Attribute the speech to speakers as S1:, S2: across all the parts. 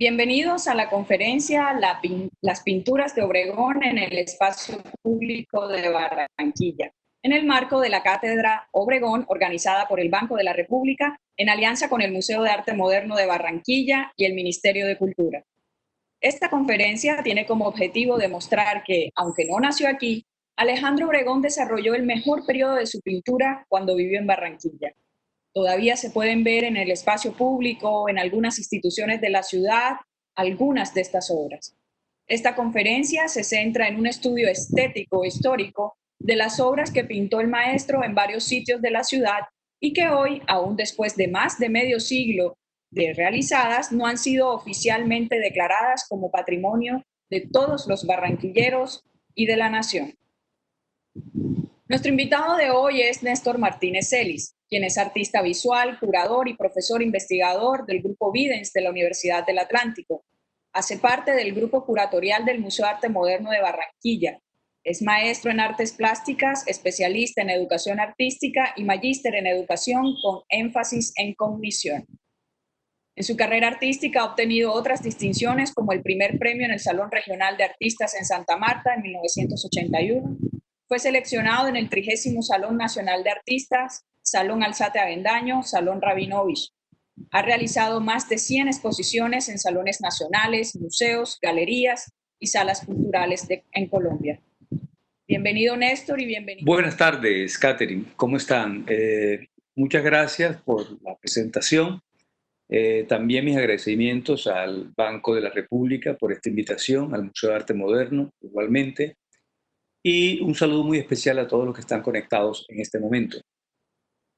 S1: Bienvenidos a la conferencia Las pinturas de Obregón en el espacio público de Barranquilla, en el marco de la Cátedra Obregón organizada por el Banco de la República en alianza con el Museo de Arte Moderno de Barranquilla y el Ministerio de Cultura. Esta conferencia tiene como objetivo demostrar que, aunque no nació aquí, Alejandro Obregón desarrolló el mejor periodo de su pintura cuando vivió en Barranquilla. Todavía se pueden ver en el espacio público, en algunas instituciones de la ciudad, algunas de estas obras. Esta conferencia se centra en un estudio estético histórico de las obras que pintó el maestro en varios sitios de la ciudad y que hoy, aún después de más de medio siglo de realizadas, no han sido oficialmente declaradas como patrimonio de todos los barranquilleros y de la nación. Nuestro invitado de hoy es Néstor Martínez Celis, quien es artista visual, curador y profesor investigador del Grupo Videns de la Universidad del Atlántico. Hace parte del grupo curatorial del Museo de Arte Moderno de Barranquilla. Es maestro en artes plásticas, especialista en educación artística y magíster en educación con énfasis en cognición. En su carrera artística ha obtenido otras distinciones como el primer premio en el Salón Regional de Artistas en Santa Marta en 1981. Fue seleccionado en el 30º Salón Nacional de Artistas, Salón Alzate Avendaño, Salón Rabinovich. Ha realizado más de 100 exposiciones en salones nacionales, museos, galerías y salas culturales en Colombia. Bienvenido, Néstor, y bienvenido.
S2: Buenas tardes, Catherine. ¿Cómo están? Muchas gracias por la presentación. También mis agradecimientos al Banco de la República por esta invitación, al Museo de Arte Moderno igualmente, y un saludo muy especial a todos los que están conectados en este momento.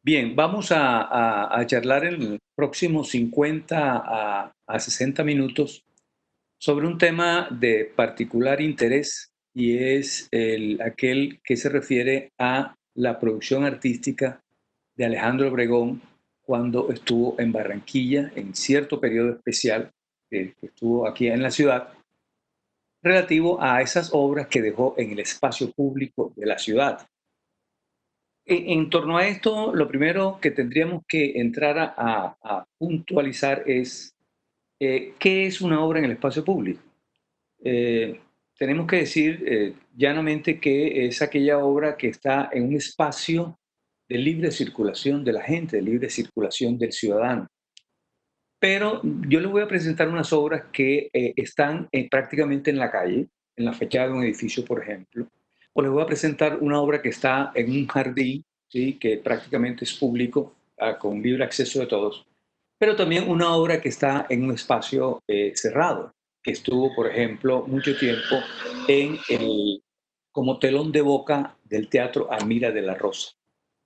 S2: Bien, vamos a charlar en los próximos 50 a 60 minutos sobre un tema de particular interés y es aquel que se refiere a la producción artística de Alejandro Obregón cuando estuvo en Barranquilla en cierto periodo especial que estuvo aquí en la ciudad, relativo a esas obras que dejó en el espacio público de la ciudad. En torno a esto, lo primero que tendríamos que entrar a puntualizar es qué es una obra en el espacio público. Tenemos que decir llanamente que es aquella obra que está en un espacio de libre circulación de la gente, de libre circulación del ciudadano. Pero yo les voy a presentar unas obras que están prácticamente en la calle, en la fachada de un edificio, por ejemplo. O les voy a presentar una obra que está en un jardín, ¿sí? Que prácticamente es público, con libre acceso de todos. Pero también una obra que está en un espacio cerrado, que estuvo, por ejemplo, mucho tiempo como telón de boca del Teatro Almira de la Rosa.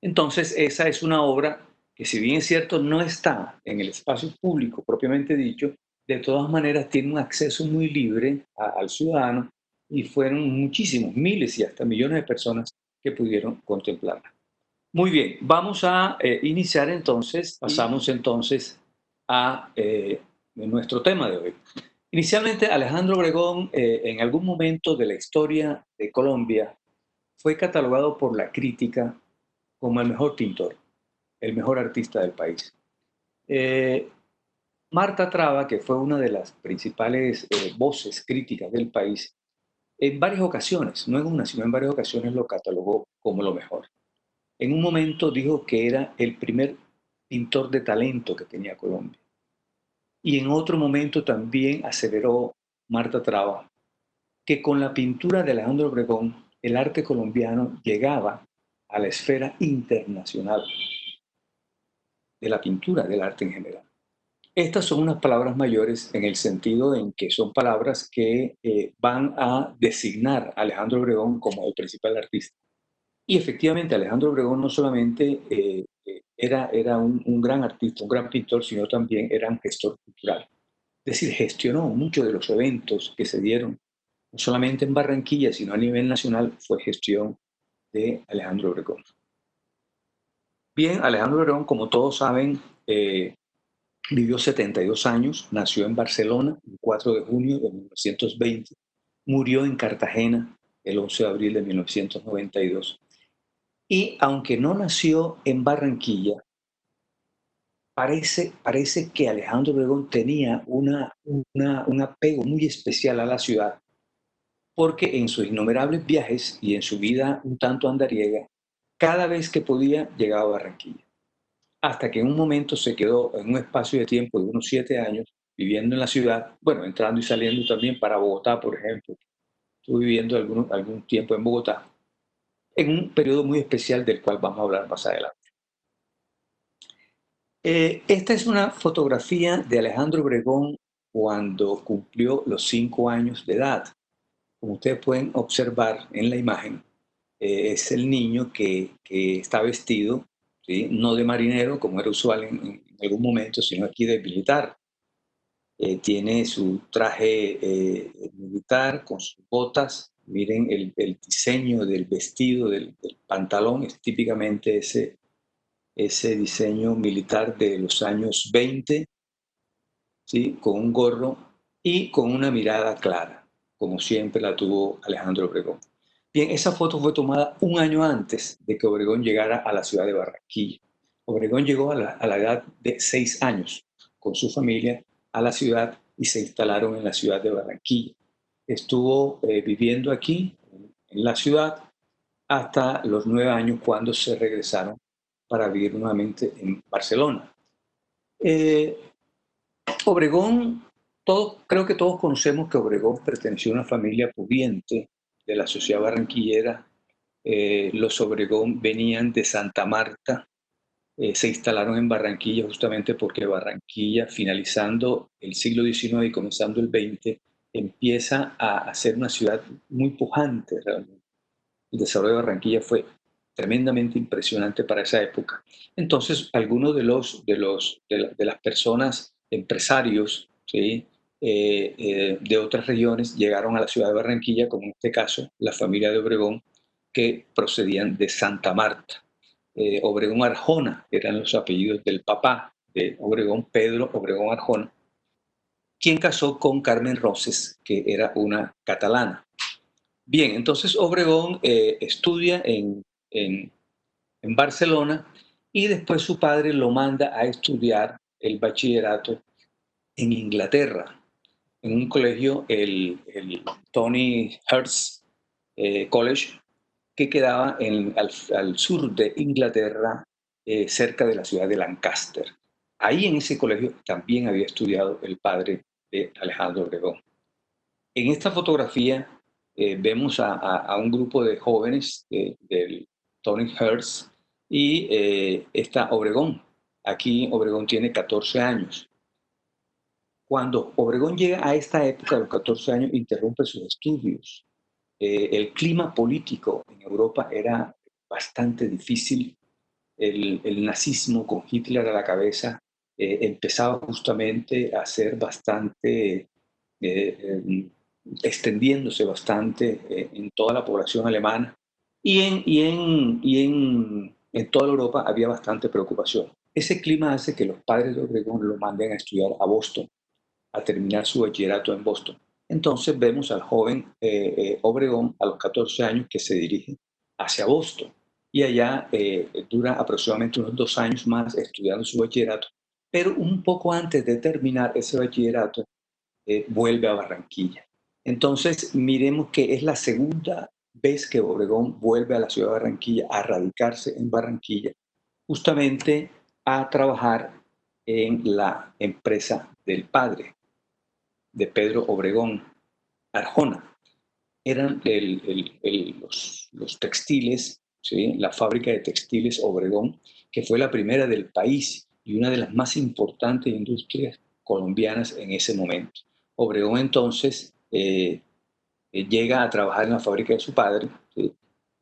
S2: Entonces, esa es una obra que, si bien es cierto, no está en el espacio público propiamente dicho, de todas maneras tiene un acceso muy libre al ciudadano y fueron muchísimos, miles y hasta millones de personas que pudieron contemplarla. Muy bien, vamos a iniciar entonces, pasamos entonces a nuestro tema de hoy. Inicialmente, Alejandro Obregón, en algún momento de la historia de Colombia, fue catalogado por la crítica como el mejor pintor, el mejor artista del país. Marta Traba, que fue una de las principales voces críticas del país, en varias ocasiones, no en una, sino en varias ocasiones lo catalogó como lo mejor. En un momento dijo que era el primer pintor de talento que tenía Colombia. Y en otro momento también aseveró Marta Traba que con la pintura de Alejandro Obregón el arte colombiano llegaba a la esfera internacional de la pintura, del arte en general. Estas son unas palabras mayores en el sentido en que son palabras que van a designar a Alejandro Obregón como el principal artista. Y efectivamente Alejandro Obregón no solamente era un gran artista, un gran pintor, sino también era un gestor cultural. Es decir, gestionó muchos de los eventos que se dieron, no solamente en Barranquilla, sino a nivel nacional, fue gestión de Alejandro Obregón. Bien, Alejandro Obregón, como todos saben, vivió 72 años, nació en Barcelona el 4 de junio de 1920, murió en Cartagena el 11 de abril de 1992. Y aunque no nació en Barranquilla, parece que Alejandro Obregón tenía un apego muy especial a la ciudad, porque en sus innumerables viajes y en su vida un tanto andariega, cada vez que podía llegaba a Barranquilla. Hasta que en un momento se quedó en un espacio de tiempo de unos 7 años viviendo en la ciudad, bueno, entrando y saliendo también para Bogotá, por ejemplo. Estuve viviendo algún tiempo en Bogotá, en un periodo muy especial del cual vamos a hablar más adelante. Esta es una fotografía de Alejandro Obregón cuando cumplió los 5 años de edad. Como ustedes pueden observar en la imagen, es el niño que está vestido, ¿sí? No de marinero, como era usual en algún momento, sino aquí de militar. Tiene su traje militar con sus botas. Miren el diseño del vestido, del pantalón, es típicamente ese diseño militar de los años 20, ¿sí? Con un gorro y con una mirada clara, como siempre la tuvo Alejandro Obregón. Bien, esa foto fue tomada un año antes de que Obregón llegara a la ciudad de Barranquilla. Obregón llegó a la edad de 6 años con su familia a la ciudad y se instalaron en la ciudad de Barranquilla. Estuvo viviendo aquí, en la ciudad, hasta los 9 años cuando se regresaron para vivir nuevamente en Barcelona. Eh, Obregón, creo que todos conocemos que Obregón perteneció a una familia pudiente de la sociedad barranquillera. Los Obregón venían de Santa Marta, se instalaron en Barranquilla justamente porque Barranquilla, finalizando el siglo XIX y comenzando el XX, empieza a ser una ciudad muy pujante realmente. El desarrollo de Barranquilla fue tremendamente impresionante para esa época. Entonces, algunos de las personas, empresarios, ¿sí? De otras regiones llegaron a la ciudad de Barranquilla, como en este caso la familia de Obregón, que procedían de Santa Marta. Obregón Arjona eran los apellidos del papá de Obregón, Pedro Obregón Arjona, quien casó con Carmen Roses, que era una catalana. Bien, entonces Obregón estudia en Barcelona y después su padre lo manda a estudiar el bachillerato en Inglaterra, en un colegio, el Tony Hurst College, que quedaba al sur de Inglaterra, cerca de la ciudad de Lancaster. Ahí en ese colegio también había estudiado el padre de Alejandro Obregón. En esta fotografía vemos a un grupo de jóvenes del Tony Hurst y está Obregón. Aquí Obregón tiene 14 años. Cuando Obregón llega a esta época de los 14 años, interrumpe sus estudios. El clima político en Europa era bastante difícil. El nazismo con Hitler a la cabeza empezaba justamente a ser bastante eh, extendiéndose bastante en toda la población alemana en toda Europa había bastante preocupación. Ese clima hace que los padres de Obregón lo manden a estudiar a Boston, a terminar su bachillerato en Boston. Entonces vemos al joven Obregón a los 14 años que se dirige hacia Boston y allá dura aproximadamente unos 2 años más estudiando su bachillerato, pero un poco antes de terminar ese bachillerato vuelve a Barranquilla. Entonces, miremos que es la segunda vez que Obregón vuelve a la ciudad de Barranquilla a radicarse en Barranquilla, justamente a trabajar en la empresa del padre de Pedro Obregón, Arjona. Eran los textiles, ¿sí? La fábrica de textiles Obregón, que fue la primera del país y una de las más importantes industrias colombianas en ese momento. Obregón entonces llega a trabajar en la fábrica de su padre. ¿Sí?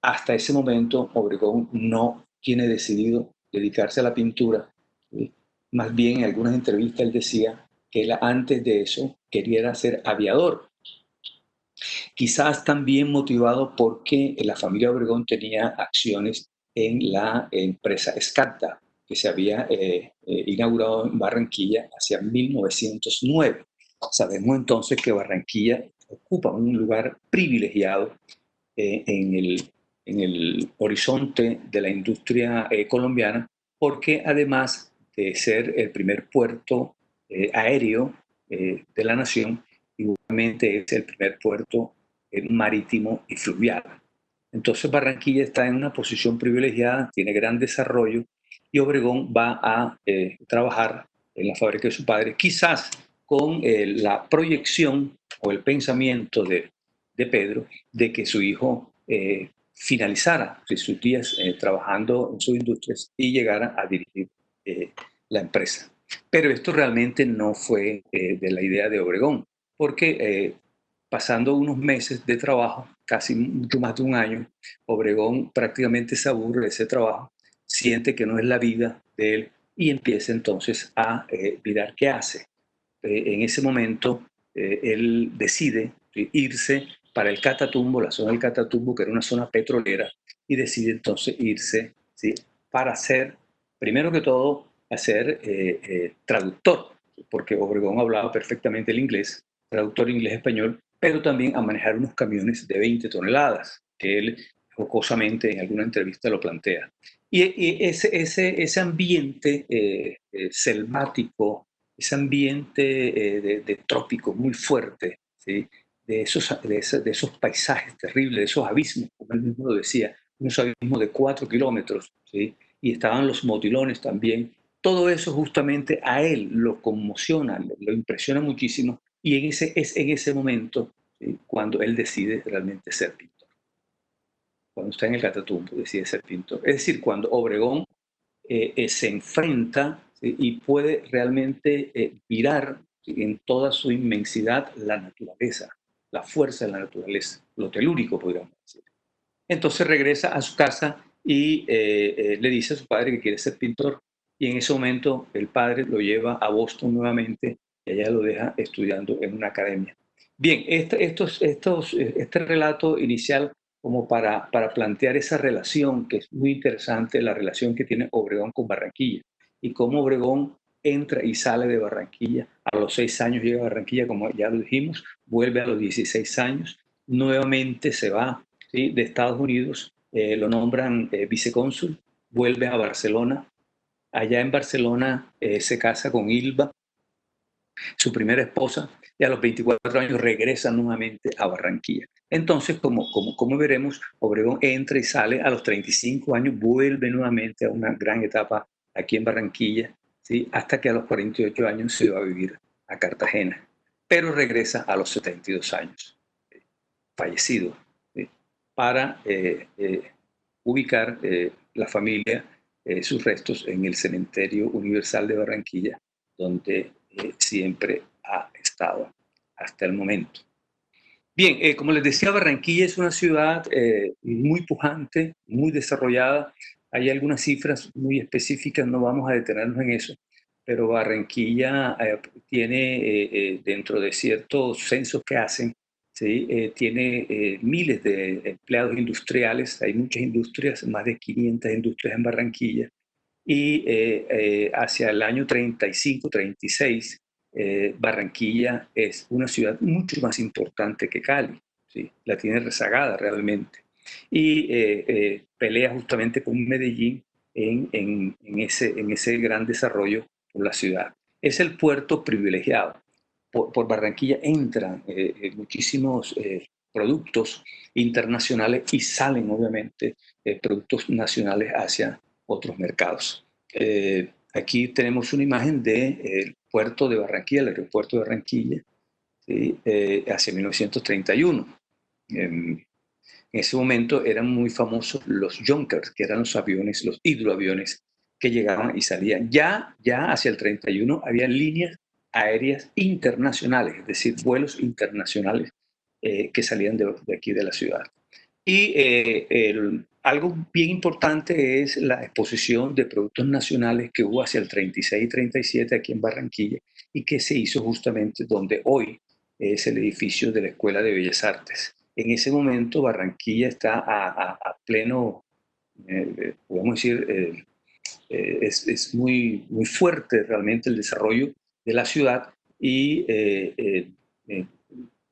S2: Hasta ese momento Obregón no tiene decidido dedicarse a la pintura. ¿Sí? Más bien en algunas entrevistas él decía que él antes de eso quería ser aviador. Quizás también motivado porque la familia Obregón tenía acciones en la empresa Escata, que se había inaugurado en Barranquilla hacia 1909. Sabemos entonces que Barranquilla ocupa un lugar privilegiado en el horizonte de la industria colombiana, porque además de ser el primer puerto aéreo de la nación, igualmente es el primer puerto marítimo y fluvial. Entonces Barranquilla está en una posición privilegiada, tiene gran desarrollo y Obregón va a trabajar en la fábrica de su padre, quizás con la proyección o el pensamiento de Pedro de que su hijo finalizara sus días trabajando en sus industrias y llegara a dirigir la empresa. Pero esto realmente no fue de la idea de Obregón, porque pasando unos meses de trabajo, casi mucho más de un año, Obregón prácticamente se aburre de ese trabajo, siente que no es la vida de él y empieza entonces a mirar qué hace. En ese momento él decide irse para el Catatumbo, la zona del Catatumbo, que era una zona petrolera, y decide entonces irse, ¿sí?, para hacer, primero que todo, hacer traductor, porque Obregón hablaba perfectamente el inglés, traductor inglés-español, pero también a manejar unos camiones de 20 toneladas, que él jocosamente en alguna entrevista lo plantea. Y ese ambiente selvático, ese ambiente de trópico muy fuerte, ¿sí?, de esos paisajes terribles, de esos abismos, como él mismo lo decía, unos abismos de 4 kilómetros, ¿sí?, y estaban los motilones también. Todo eso justamente a él lo conmociona, lo impresiona muchísimo, y es en ese momento, ¿sí?, cuando él decide realmente ser pintor. Cuando está en el Catatumbo, decide ser pintor. Es decir, cuando Obregón se enfrenta, ¿sí?, y puede realmente mirar, ¿sí?, en toda su inmensidad la naturaleza, la fuerza de la naturaleza, lo telúrico, podríamos decir. Entonces regresa a su casa y le dice a su padre que quiere ser pintor. Y en ese momento el padre lo lleva a Boston nuevamente y allá lo deja estudiando en una academia. Bien, este relato inicial como para plantear esa relación que es muy interesante, la relación que tiene Obregón con Barranquilla y cómo Obregón entra y sale de Barranquilla. A los 6 años llega a Barranquilla, como ya lo dijimos, vuelve a los 16 años, nuevamente se va, ¿sí?, de Estados Unidos, lo nombran vicecónsul, vuelve a Barcelona. Allá en Barcelona se casa con Ilva, su primera esposa, y a los 24 años regresa nuevamente a Barranquilla. Entonces, como veremos, Obregón entra y sale a los 35 años, vuelve nuevamente a una gran etapa aquí en Barranquilla, ¿sí?, hasta que a los 48 años se va a vivir a Cartagena, pero regresa a los 72 años, fallecido, ¿sí?, para ubicar la familia, sus restos en el Cementerio Universal de Barranquilla, donde siempre ha estado hasta el momento. Bien, como les decía, Barranquilla es una ciudad muy pujante, muy desarrollada. Hay algunas cifras muy específicas, no vamos a detenernos en eso, pero Barranquilla tiene, dentro de ciertos censos que hacen, ¿sí?, tiene miles de empleados industriales, hay muchas industrias, más de 500 industrias en Barranquilla, y hacia el año 35, 36, Barranquilla es una ciudad mucho más importante que Cali, ¿sí?, la tiene rezagada realmente. Y pelea justamente con Medellín en ese gran desarrollo por la ciudad. Es el puerto privilegiado. Por Barranquilla entran muchísimos productos internacionales y salen, obviamente, productos nacionales hacia otros mercados. Aquí tenemos una imagen del puerto de Barranquilla, el aeropuerto de Barranquilla, ¿sí?, hacia 1931. En ese momento eran muy famosos los Junkers, que eran los aviones, los hidroaviones que llegaban y salían. Ya hacia el 31 había líneas aéreas internacionales, es decir, vuelos internacionales que salían de aquí de la ciudad. Y algo bien importante es la exposición de productos nacionales que hubo hacia el 36 y 37 aquí en Barranquilla y que se hizo justamente donde hoy es el edificio de la Escuela de Bellas Artes. En ese momento Barranquilla está a pleno, podemos decir, es muy fuerte realmente el desarrollo de la ciudad y eh,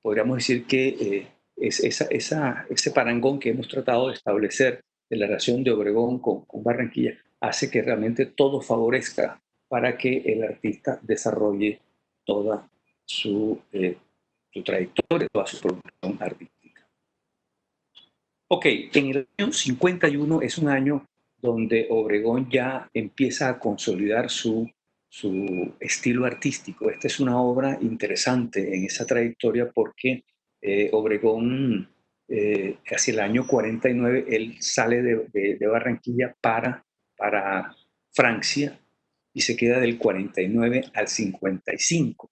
S2: podríamos decir que ese parangón que hemos tratado de establecer de la relación de Obregón con Barranquilla hace que realmente todo para que el artista desarrolle toda su trayectoria, toda su producción artística. Ok, en el año 51 es un año donde Obregón ya empieza a consolidar su estilo artístico. Esta es una obra interesante en esa trayectoria porque Obregón, hacia el año 49, él sale de Barranquilla para Francia y se queda del 49 al 55.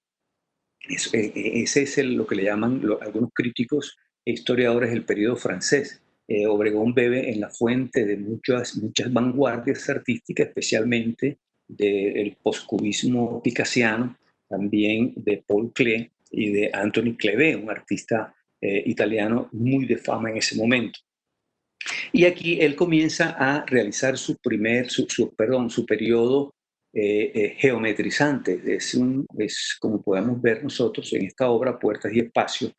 S2: Ese es lo que le llaman algunos críticos e historiadores el periodo francés. Obregón bebe en la fuente de muchas vanguardias artísticas, especialmente del postcubismo picasiano, también de Paul Klee y de Anthony Clevé, un artista italiano muy de fama en ese momento. Y aquí él comienza a realizar su periodo geometrizante. Es, como podemos ver nosotros en esta obra, Puertas y Espacio,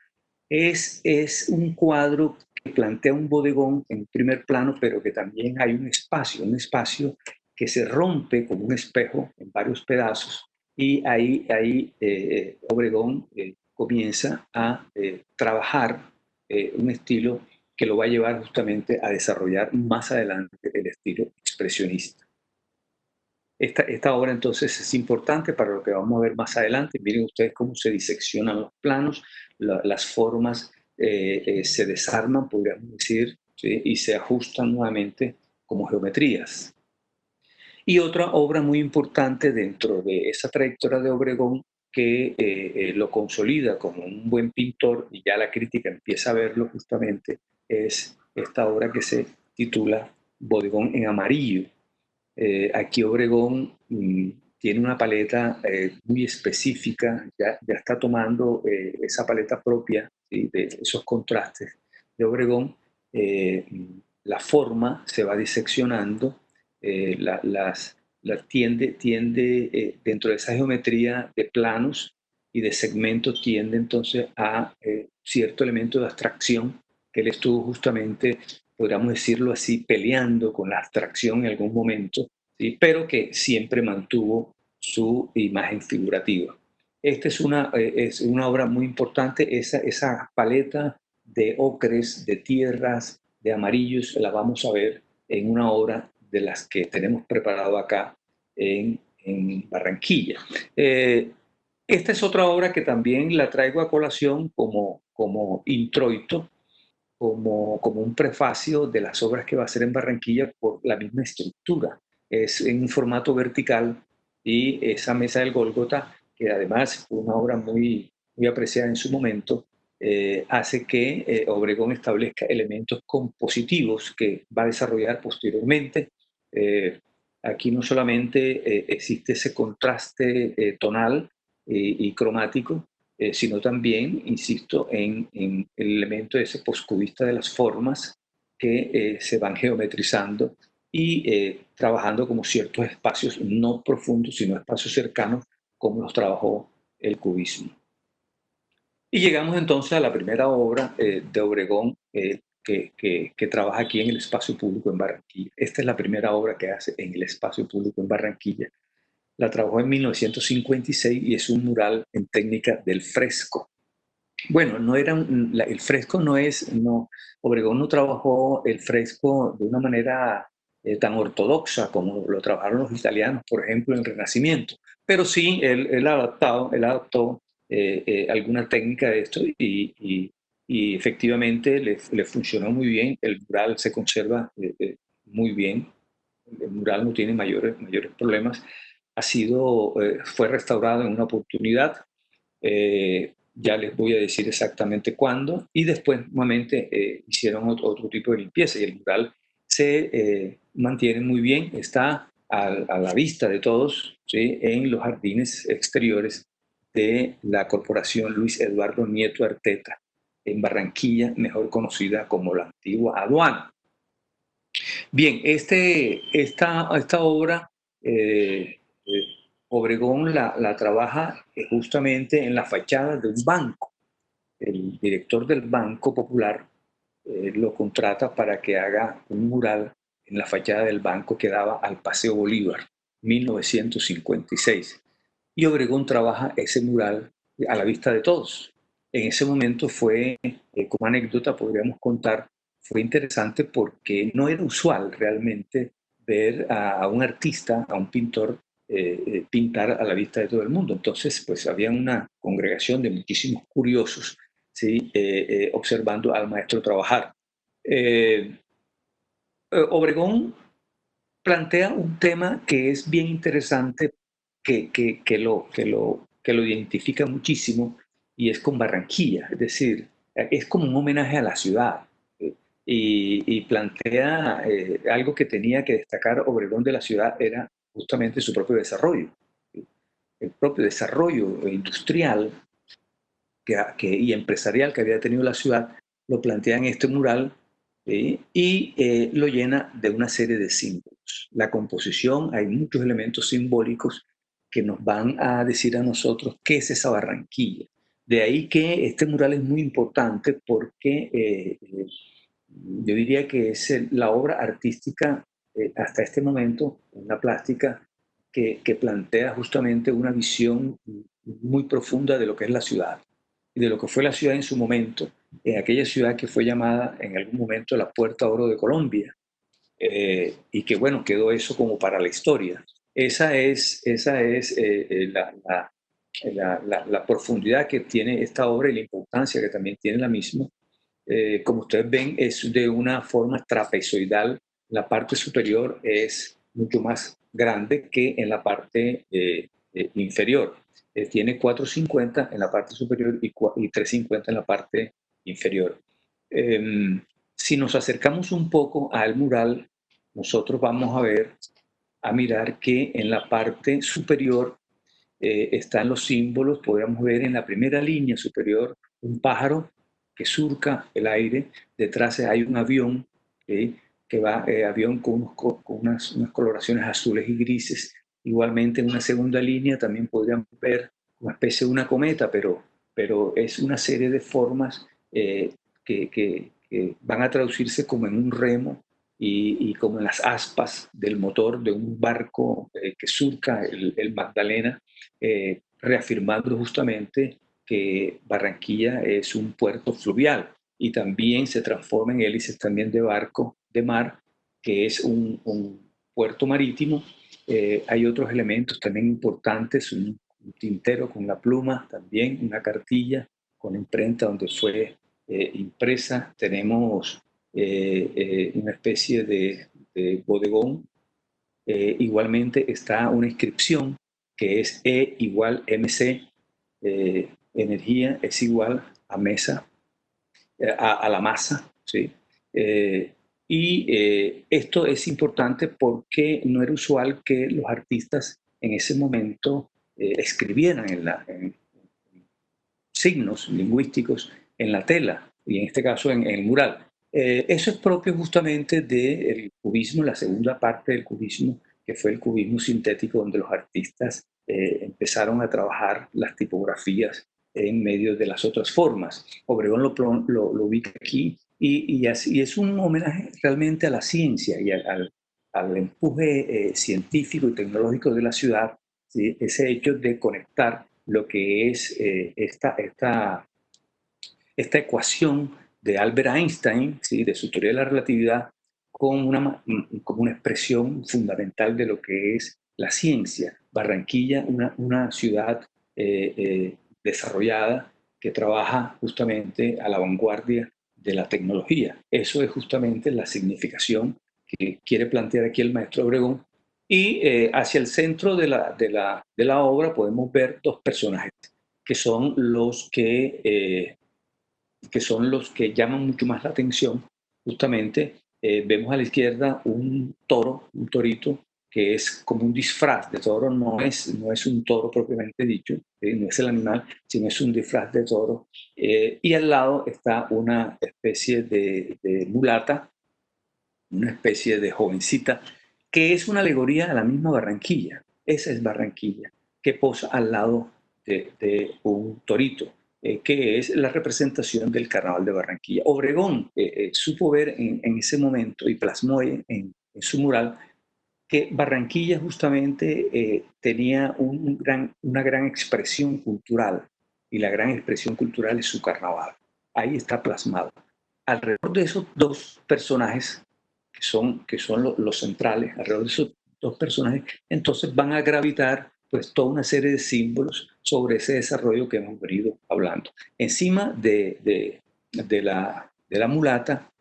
S2: es un cuadro que plantea un bodegón en primer plano, pero que también hay un espacio que se rompe como un espejo en varios pedazos, y ahí Obregón comienza a trabajar un estilo que lo va a llevar justamente a desarrollar más adelante el estilo expresionista. Esta obra entonces es importante para lo que vamos a ver más adelante. Miren ustedes cómo se diseccionan los planos, las formas se desarman, podríamos decir, ¿sí? Y se ajustan nuevamente como geometrías. Y otra obra muy importante dentro de esa trayectoria de Obregón que lo consolida como un buen pintor, y ya la crítica empieza a verlo justamente, es esta obra que se titula Bodegón en Amarillo. Aquí Obregón tiene una paleta muy específica, ya está tomando esa paleta propia, ¿sí? De esos contrastes de Obregón. eh, la forma se va diseccionando, tiende dentro de esa geometría de planos y de segmentos, tiende entonces a cierto elemento de abstracción que él estuvo justamente, podríamos decirlo así, peleando con la abstracción en algún momento, ¿sí? Pero que siempre mantuvo su imagen figurativa. Esta es una obra muy importante, esa paleta de ocres, de tierras, de amarillos, la vamos a ver en una obra de las que tenemos preparado acá en Barranquilla. Esta es otra obra que también la traigo a colación como introito, como un prefacio de las obras que va a hacer en Barranquilla por la misma estructura. Es en un formato vertical, y esa Mesa del Gólgota, que además fue una obra muy apreciada en su momento, hace que Obregón establezca elementos compositivos que va a desarrollar posteriormente. Eh, Aquí no solamente existe ese contraste tonal y cromático, sino también, insisto, en el elemento ese postcubista de las formas que se van geometrizando y trabajando como ciertos espacios no profundos, sino espacios cercanos, como los trabajó el cubismo. Y llegamos entonces a la primera obra de Obregón que trabaja aquí en el espacio público en Barranquilla. Esta es la primera obra que hace en el espacio público en Barranquilla. La trabajó en 1956 y es un mural en técnica del fresco. Bueno, no era el fresco no es, no, Obregón no trabajó el fresco de una manera tan ortodoxa como lo trabajaron los italianos, por ejemplo, en el Renacimiento, pero sí él adaptó alguna técnica de esto, y efectivamente le funcionó muy bien. El mural se conserva muy bien, el mural no tiene mayores problemas. Fue restaurado en una oportunidad. Ya les voy a decir exactamente cuándo, y después nuevamente hicieron otro tipo de limpieza, y el mural se mantiene muy bien, está a la vista de todos, ¿sí? En los jardines exteriores de la Corporación Luis Eduardo Nieto Arteta, en Barranquilla, mejor conocida como la antigua aduana. Bien, esta obra, Obregón la trabaja justamente en la fachada de un banco. El director del Banco Popular lo contrata para que haga un mural en la fachada del banco que daba al Paseo Bolívar. 1956. Y Obregón trabaja ese mural a la vista de todos. En ese momento fue, como anécdota podríamos contar, fue interesante porque no era usual realmente ver a un artista, a un pintor, pintar a la vista de todo el mundo. Entonces, pues había una congregación de muchísimos curiosos, ¿sí? Observando al maestro trabajar. Eh, Obregón plantea un tema que es bien interesante, que lo identifica muchísimo, y es con Barranquilla. Es decir, es como un homenaje a la ciudad. Y plantea algo que tenía que destacar Obregón de la ciudad era justamente su propio desarrollo. El propio desarrollo industrial y empresarial que había tenido la ciudad, lo plantea en este mural, y lo llena de una serie de símbolos. La composición, hay muchos elementos simbólicos que nos van a decir a nosotros qué es esa Barranquilla. De ahí que este mural es muy importante porque yo diría que es la obra artística hasta este momento, una plástica que plantea justamente una visión muy profunda de lo que es la ciudad y de lo que fue la ciudad en su momento, aquella ciudad que fue llamada en algún momento la Puerta Oro de Colombia, y que bueno, quedó eso como para la historia. Esa es la profundidad que tiene esta obra y la importancia que también tiene la misma. Como ustedes ven, es de una forma trapezoidal. La parte superior es mucho más grande que en la parte inferior. Tiene 4,50 en la parte superior y 3,50 en la parte inferior. Si nos acercamos un poco al mural, nosotros vamos a mirar que en la parte superior están los símbolos. Podemos ver en la primera línea superior un pájaro que surca el aire. Detrás hay un avión, que va, avión con unas coloraciones azules y grises. Igualmente en una segunda línea también podríamos ver una especie de una cometa, pero es una serie de formas que van a traducirse como en un remo y como en las aspas del motor de un barco que surca el Magdalena, reafirmando justamente que Barranquilla es un puerto fluvial y también se transforma en hélices también de barco de mar, que es un puerto marítimo. Hay otros elementos también importantes, un tintero con la pluma, también una cartilla con la imprenta donde fue impresa. Tenemos una especie de bodegón. Igualmente está una inscripción que es E igual MC, energía es igual a mesa, a la masa, ¿sí? Esto es importante porque no era usual que los artistas en ese momento escribieran en signos lingüísticos en la tela, y en este caso en el mural. Eso es propio justamente del cubismo, la segunda parte del cubismo, que fue el cubismo sintético, donde los artistas empezaron a trabajar las tipografías en medio de las otras formas. Obregón lo ubica aquí, y es un homenaje realmente a la ciencia y al empuje científico y tecnológico de la ciudad, ¿sí? Ese hecho de conectar lo que es esta ecuación de Albert Einstein, ¿sí? De su teoría de la relatividad, como una expresión fundamental de lo que es la ciencia. Barranquilla, una ciudad desarrollada que trabaja justamente a la vanguardia de la tecnología. Eso es justamente la significación que quiere plantear aquí el maestro Obregón. Y hacia el centro de la obra podemos ver dos personajes que son los que llaman mucho más la atención. Justamente vemos a la izquierda un toro, un torito, que es como un disfraz de toro. No es un toro propiamente dicho, no es el animal, sino es un disfraz de toro. Y al lado está una especie de mulata, una especie de jovencita, que es una alegoría a la misma Barranquilla. Esa es Barranquilla, que posa al lado de un torito, que es la representación del Carnaval de Barranquilla. Obregón supo ver en ese momento y plasmó en su mural que Barranquilla justamente tenía una gran expresión cultural, y la gran expresión cultural es su carnaval. Ahí está plasmado. Alrededor de esos dos personajes, que son los centrales, alrededor de esos dos personajes, entonces van a gravitar pues toda una serie de símbolos sobre ese desarrollo que hemos venido hablando. Encima de la mulata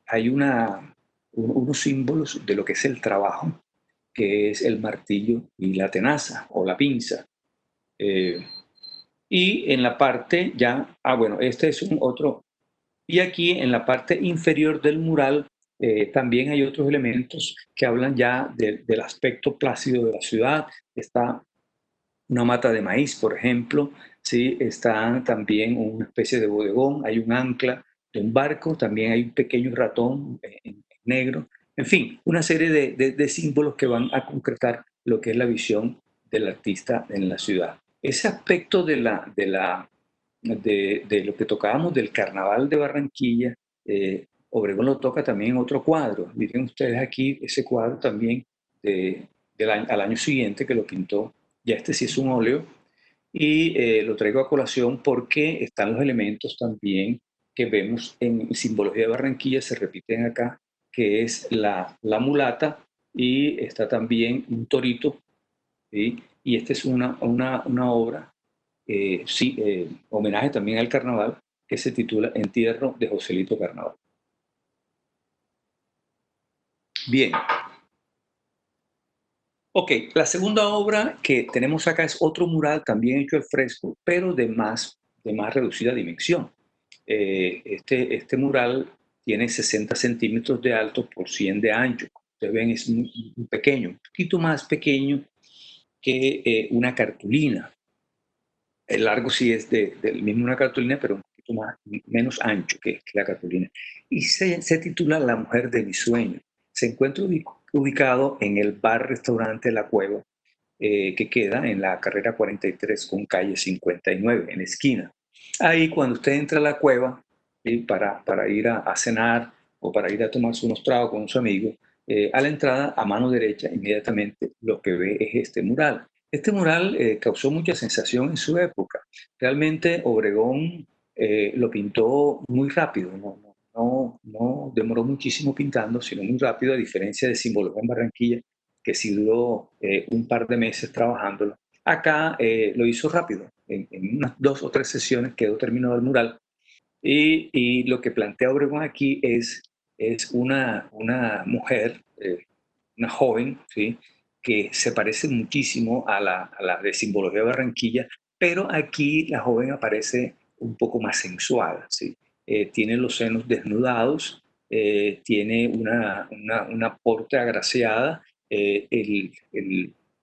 S2: hay unos símbolos de lo que es el trabajo, que es el martillo y la tenaza o la pinza. Eh, y en la parte ya, bueno, este es un otro, y aquí en la parte inferior del mural también hay otros elementos que hablan ya del aspecto plácido de la ciudad. Está una mata de maíz, por ejemplo, ¿sí? Está también una especie de bodegón, hay un ancla de un barco, también hay un pequeño ratón en negro. En fin, una serie de símbolos que van a concretar lo que es la visión del artista en la ciudad. Ese aspecto de lo que tocábamos del Carnaval de Barranquilla, Obregón lo toca también en otro cuadro. Miren ustedes aquí ese cuadro también al año siguiente que lo pintó. Ya este sí es un óleo y lo traigo a colación porque están los elementos también que vemos en simbología de Barranquilla, se repiten acá, que es la mulata y está también un torito, ¿sí? Y esta es una obra, sí, homenaje también al carnaval, que se titula Entierro de Joselito Carnaval. Bien, ok, la segunda obra que tenemos acá es otro mural también hecho al fresco, pero de más reducida dimensión. Este mural tiene 60 centímetros de alto por 100 de ancho. Ustedes ven, es muy pequeño, un poquito más pequeño que una cartulina. El largo sí es del mismo una cartulina, pero un poquito menos ancho que la cartulina. Y se titula La mujer de mis sueños. Se encuentra ubicado en el bar-restaurante La Cueva, que queda en la carrera 43 con calle 59, en la esquina. Ahí cuando usted entra a la cueva, ¿sí? Para ir a cenar o para ir a tomarse unos tragos con su amigo, a la entrada, a mano derecha, inmediatamente lo que ve es este mural. Este mural causó mucha sensación en su época. Realmente Obregón lo pintó muy rápido, no demoró muchísimo pintando, sino muy rápido, a diferencia de Simbología en Barranquilla, que sí duró un par de meses trabajándolo. Acá lo hizo rápido, en unas 2 o 3 sesiones quedó terminado el mural. Y lo que plantea Obregón aquí es una mujer, una joven, ¿sí? Que se parece muchísimo a la de Simbología de Barranquilla, pero aquí la joven aparece un poco más sensual, ¿sí? Tiene los senos desnudados, tiene una porte agraciada,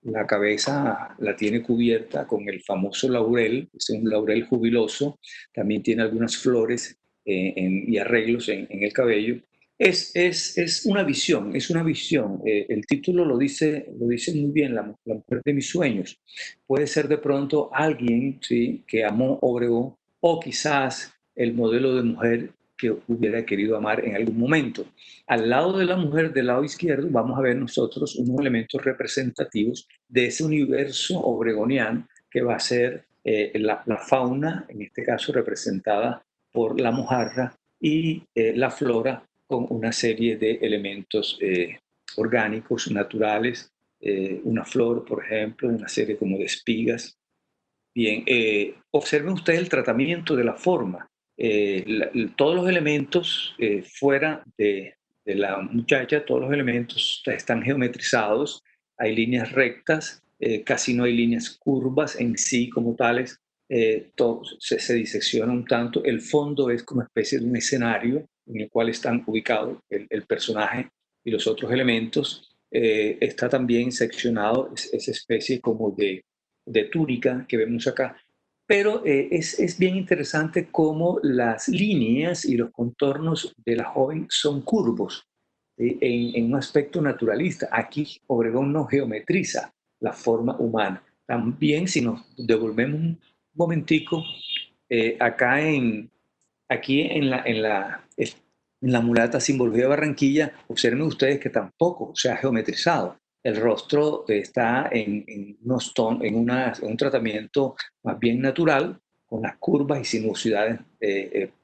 S2: la cabeza la tiene cubierta con el famoso laurel, es un laurel jubiloso, también tiene algunas flores y arreglos en el cabello. Es una visión, es una visión. El título lo dice muy bien, la mujer de mis sueños. Puede ser de pronto alguien, ¿sí? Que amó Obregón, o quizás el modelo de mujer que hubiera querido amar en algún momento. Al lado de la mujer, del lado izquierdo, vamos a ver nosotros unos elementos representativos de ese universo obregoniano que va a ser la fauna, en este caso representada por la mojarra, y la flora con una serie de elementos orgánicos, naturales, una flor, por ejemplo, una serie como de espigas. Bien, observen ustedes el tratamiento de la forma. Todos los elementos fuera de la muchacha, todos los elementos están geometrizados, hay líneas rectas, casi no hay líneas curvas en sí como tales, todo se disecciona un tanto. El fondo es como especie de un escenario en el cual están ubicados el personaje y los otros elementos. Está también seccionado esa especie como de túnica que vemos acá. Pero es bien interesante cómo las líneas y los contornos de la joven son curvos en un aspecto naturalista. Aquí Obregón no geometriza la forma humana. También si nos devolvemos un momentico, acá aquí En la mulata Simbología de Barranquilla, observen ustedes que tampoco se ha geometrizado. El rostro está en un tratamiento más bien natural, con las curvas y sinuosidades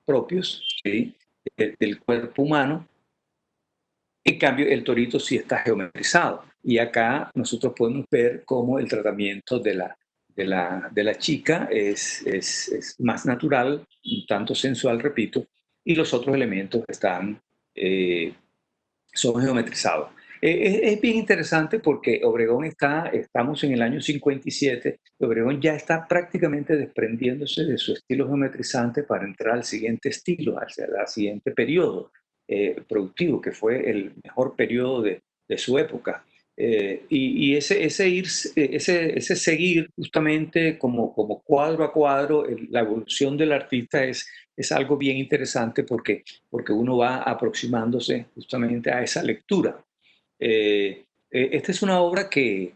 S2: propios, ¿sí?, del cuerpo humano. En cambio, el torito sí está geometrizado. Y acá nosotros podemos ver cómo el tratamiento de la chica es más natural, un tanto sensual, repito, y los otros elementos eh, son geometrizados. Es bien interesante porque Obregón estamos en el año 57, Obregón ya está prácticamente desprendiéndose de su estilo geometrizante para entrar al siguiente estilo, al siguiente periodo productivo, que fue el mejor periodo de su época. Y ese seguir justamente como cuadro a cuadro la evolución del artista es algo bien interesante porque uno va aproximándose justamente a esa lectura. Esta es una obra que,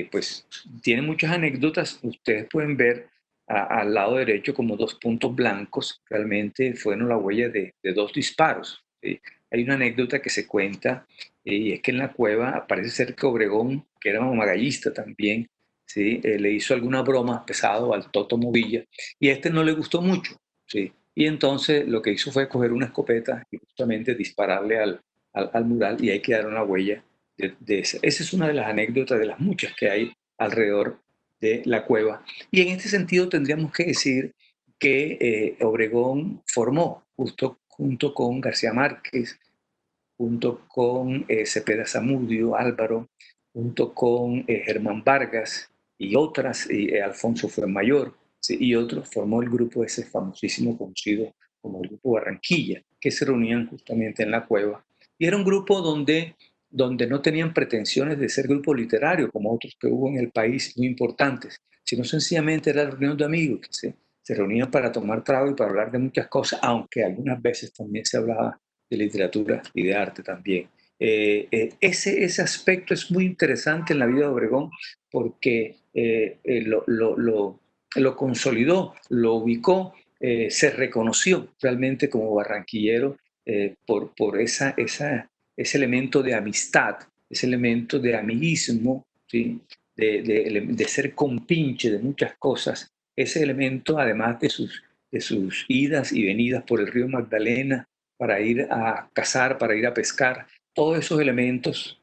S2: pues, tiene muchas anécdotas. Ustedes pueden ver al lado derecho como dos puntos blancos. Realmente fueron la huella de dos disparos. ¿Sí? Hay una anécdota que se cuenta y es que en la cueva parece ser que Obregón, que era un magallista también, ¿sí? Le hizo alguna broma pesado al Toto Movilla y a este no le gustó mucho. ¿Sí? Y entonces lo que hizo fue coger una escopeta y justamente dispararle al mural y ahí quedaron la huella de esa. Esa es una de las anécdotas de las muchas que hay alrededor de la cueva. Y en este sentido tendríamos que decir que Obregón formó, justo junto con García Márquez, junto con Cepeda Zamudio, Álvaro, junto con Germán Vargas y otras, y Alfonso Fuenmayor, ¿sí?, y otros, formó el grupo ese famosísimo conocido como el Grupo Barranquilla, que se reunían justamente en la cueva. Y era un grupo donde no tenían pretensiones de ser grupo literario, como otros que hubo en el país muy importantes, sino sencillamente era la reunión de amigos que se reunían para tomar trago y para hablar de muchas cosas, aunque algunas veces también se hablaba de literatura y de arte también. Ese aspecto es muy interesante en la vida de Obregón porque lo consolidó, lo ubicó, se reconoció realmente como barranquillero por ese elemento de amistad, ese elemento de amiguismo, ¿sí?, de ser compinche de muchas cosas, ese elemento además de sus idas y venidas por el río Magdalena, para ir a cazar, para ir a pescar, todos esos elementos,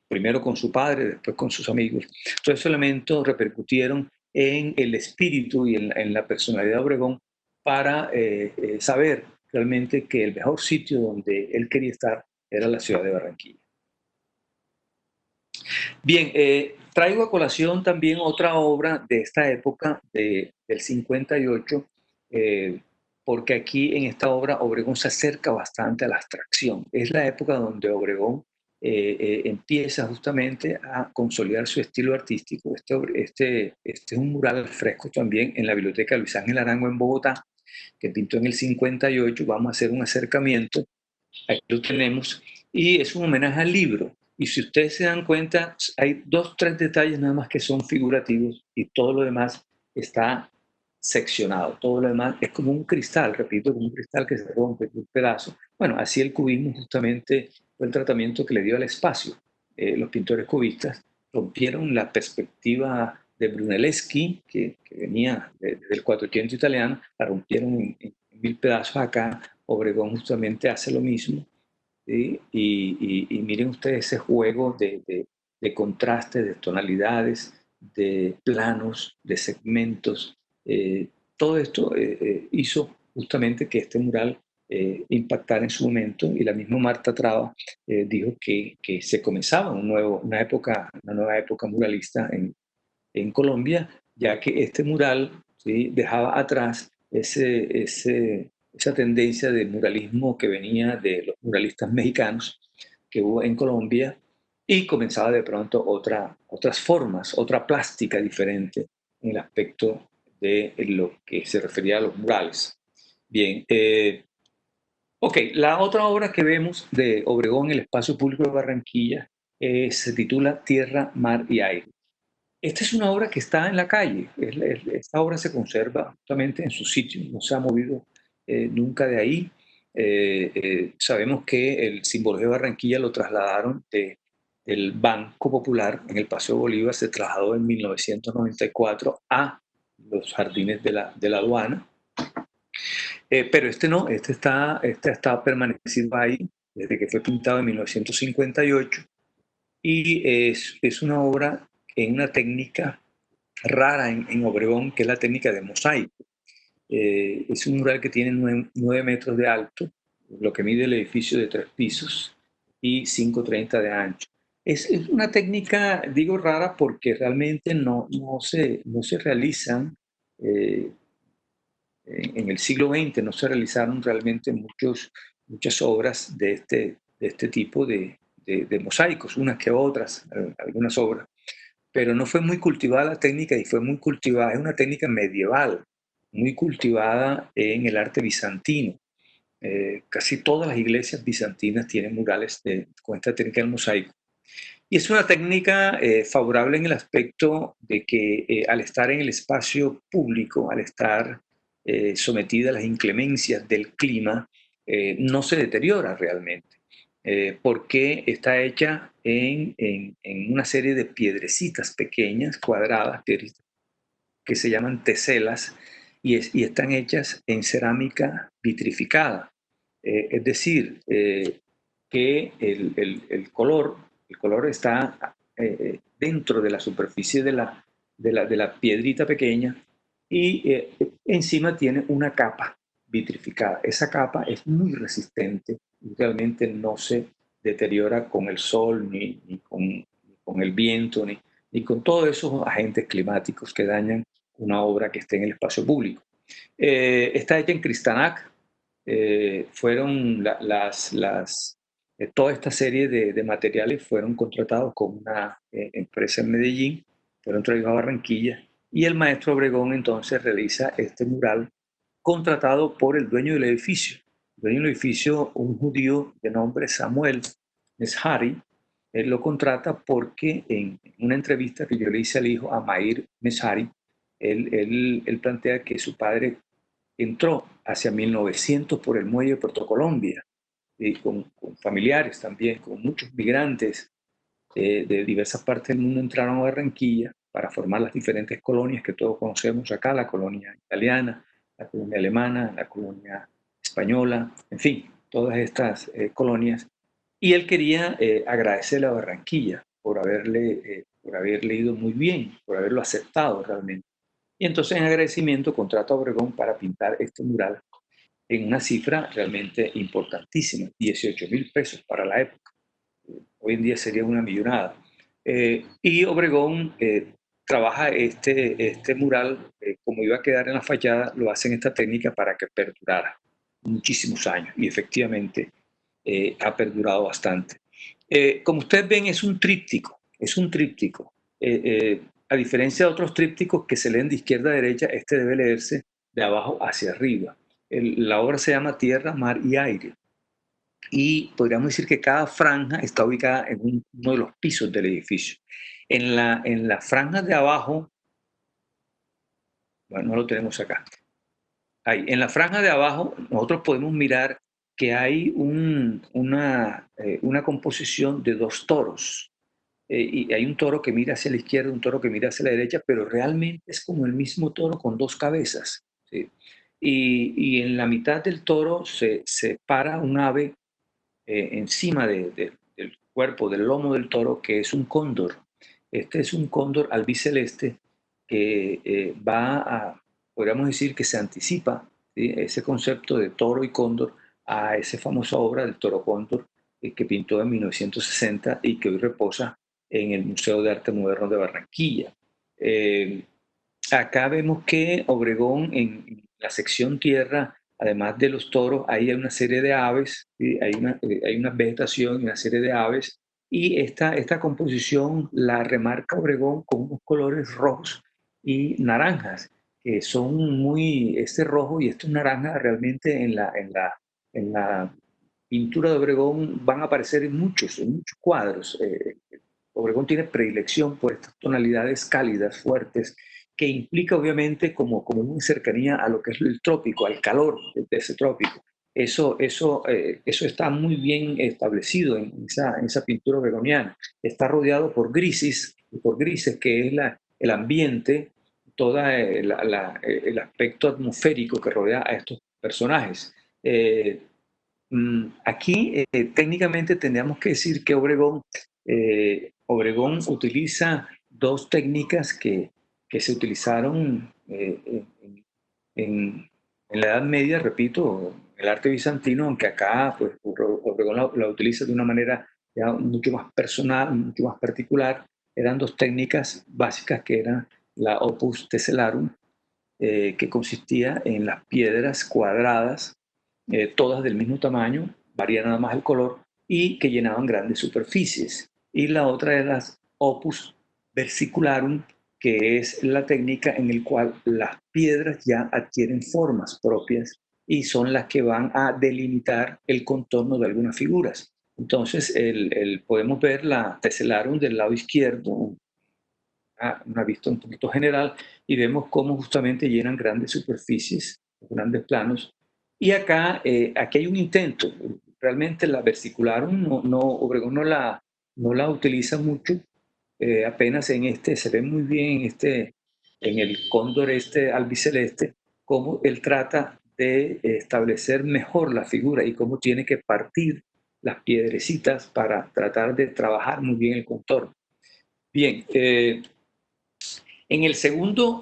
S2: primero con su padre, después con sus amigos, todos esos elementos repercutieron en el espíritu y en la personalidad de Obregón para saber realmente que el mejor sitio donde él quería estar era la ciudad de Barranquilla. Bien, traigo a colación también otra obra de esta época, del 58, eh, porque aquí en esta obra Obregón se acerca bastante a la abstracción. Es la época donde Obregón empieza justamente a consolidar su estilo artístico. Este es un mural al fresco también en la Biblioteca Luis Ángel Arango en Bogotá, que pintó en el 58. Vamos a hacer un acercamiento. Aquí lo tenemos. Y es un homenaje al libro. Y si ustedes se dan cuenta, hay dos, tres detalles nada más que son figurativos y todo lo demás está seccionado. Todo lo demás es como un cristal, repito, como un cristal que se rompe en un pedazo. Bueno, así el cubismo justamente fue el tratamiento que le dio al espacio. Los pintores cubistas rompieron la perspectiva de Brunelleschi, que venía del 400 italiano, la rompieron en mil pedazos. Acá Obregón justamente hace lo mismo, ¿sí? Y miren ustedes ese juego de contrastes, de tonalidades, de planos, de segmentos. Todo esto hizo justamente que este mural impactara en su momento, y la misma Marta Traba dijo que se comenzaba una nueva época muralista en Colombia, ya que este mural, ¿sí?, dejaba atrás esa tendencia de muralismo que venía de los muralistas mexicanos que hubo en Colombia, y comenzaba de pronto otras formas, otra plástica diferente en el aspecto de lo que se refería a los murales. Bien, ok, la otra obra que vemos de Obregón en el espacio público de Barranquilla se titula Tierra, Mar y Aire. Esta es una obra que está en la calle. Esta obra se conserva justamente en su sitio, no se ha movido nunca de ahí. Sabemos que el Simbología de Barranquilla lo trasladaron del Banco Popular en el Paseo Bolívar, se trasladó en 1994 a los jardines de la aduana. Pero este no, este está permanecido ahí desde que fue pintado en 1958 y es una obra en una técnica rara en Obregón, que es la técnica de mosaico. Es un mural que tiene 9 metros de alto, lo que mide el edificio de 3 pisos y 5,30 de ancho. Es una técnica, digo rara, porque realmente no se realizan eh, en el siglo XX, no se realizaron realmente muchas obras de este tipo de mosaicos, unas que otras, algunas obras, pero no fue muy cultivada la técnica y fue muy cultivada, es una técnica medieval, muy cultivada en el arte bizantino. Casi todas las iglesias bizantinas tienen murales con esta técnica del mosaico. Y es una técnica favorable en el aspecto de que al estar en el espacio público, al estar sometida a las inclemencias del clima, no se deteriora realmente, porque está hecha en una serie de piedrecitas pequeñas, cuadradas, que se llaman teselas, y están hechas en cerámica vitrificada. Es decir, que el color está dentro de la superficie de la piedrita pequeña y encima tiene una capa vitrificada. Esa capa es muy resistente y realmente no se deteriora con el sol ni con el viento ni con todos esos agentes climáticos que dañan una obra que esté en el espacio público. Está hecha en Cristanac. Fueron toda esta serie de materiales fueron contratados con una empresa en Medellín, fueron traídos a Barranquilla y el maestro Obregón entonces realiza este mural contratado por el dueño del edificio. El dueño del edificio, un judío de nombre Samuel Meshari, él lo contrata porque en una entrevista que yo le hice al hijo, a Mair Meshari, él plantea que su padre entró hacia 1900 por el muelle de Puerto Colombia, y con familiares también, con muchos migrantes de diversas partes del mundo entraron a Barranquilla para formar las diferentes colonias que todos conocemos acá, la colonia italiana, la colonia alemana, la colonia española, en fin, todas estas colonias. Y él quería agradecerle a Barranquilla por haberle ido muy bien, por haberlo aceptado realmente. Y entonces en agradecimiento contrata a Obregón para pintar este mural en una cifra realmente importantísima, 18.000 pesos para la época. Hoy en día sería una millonada. Y Obregón trabaja este mural, como iba a quedar en la fachada, lo hace en esta técnica para que perdurara muchísimos años. Y efectivamente ha perdurado bastante. Como ustedes ven, es un tríptico, es un tríptico. A diferencia de otros trípticos que se leen de izquierda a derecha, este debe leerse de abajo hacia arriba. La obra se llama Tierra, Mar y Aire. Y podríamos decir que cada franja está ubicada en uno de los pisos del edificio. En la franja de abajo, bueno, no lo tenemos acá. Ahí, en la franja de abajo, nosotros podemos mirar que hay una composición de 2 toros. Y hay un toro que mira hacia la izquierda, un toro que mira hacia la derecha, pero realmente es como el mismo toro con 2 cabezas. ¿Sí? Y en la mitad del toro se para un ave encima del cuerpo, del lomo del toro, que es un cóndor. Este es un cóndor albiceleste que podríamos decir que se anticipa, ¿sí?, ese concepto de toro y cóndor a esa famosa obra del toro cóndor que pintó en 1960 y que hoy reposa en el Museo de Arte Moderno de Barranquilla. Eh, Acá vemos que Obregón, en la sección tierra, además de los toros, ahí hay una serie de aves, ¿sí? Hay una vegetación y una serie de aves, y esta composición la remarca Obregón con unos colores rojos y naranjas, que son este rojo y estos naranjas realmente en la pintura de Obregón van a aparecer en muchos cuadros. Obregón tiene predilección por estas tonalidades cálidas, fuertes, que implica obviamente como una cercanía a lo que es el trópico, al calor de ese trópico. eso está muy bien establecido en esa pintura obregoniana. Está rodeado por grises, que es el ambiente, todo el aspecto atmosférico que rodea a estos personajes. Eh, Aquí técnicamente tendríamos que decir que Obregón utiliza dos técnicas que se utilizaron en, en la Edad Media, repito, el arte bizantino, aunque acá pues, Obregón la utiliza de una manera ya mucho más personal, mucho más particular. Eran dos técnicas básicas que eran la opus tessellarum, que consistía en las piedras cuadradas, todas del mismo tamaño, varía nada más el color, y que llenaban grandes superficies. Y la otra era las opus versicularum, que es la técnica en la cual las piedras ya adquieren formas propias y son las que van a delimitar el contorno de algunas figuras. Entonces, podemos ver la tessellarum del lado izquierdo, una vista un poquito general, y vemos cómo justamente llenan grandes superficies, grandes planos. Y acá, aquí hay un intento. Realmente la versicularum Obregón no la utiliza mucho, apenas en se ve muy bien en el cóndor albiceleste, cómo él trata de establecer mejor la figura y cómo tiene que partir las piedrecitas para tratar de trabajar muy bien el contorno. Bien, en el segundo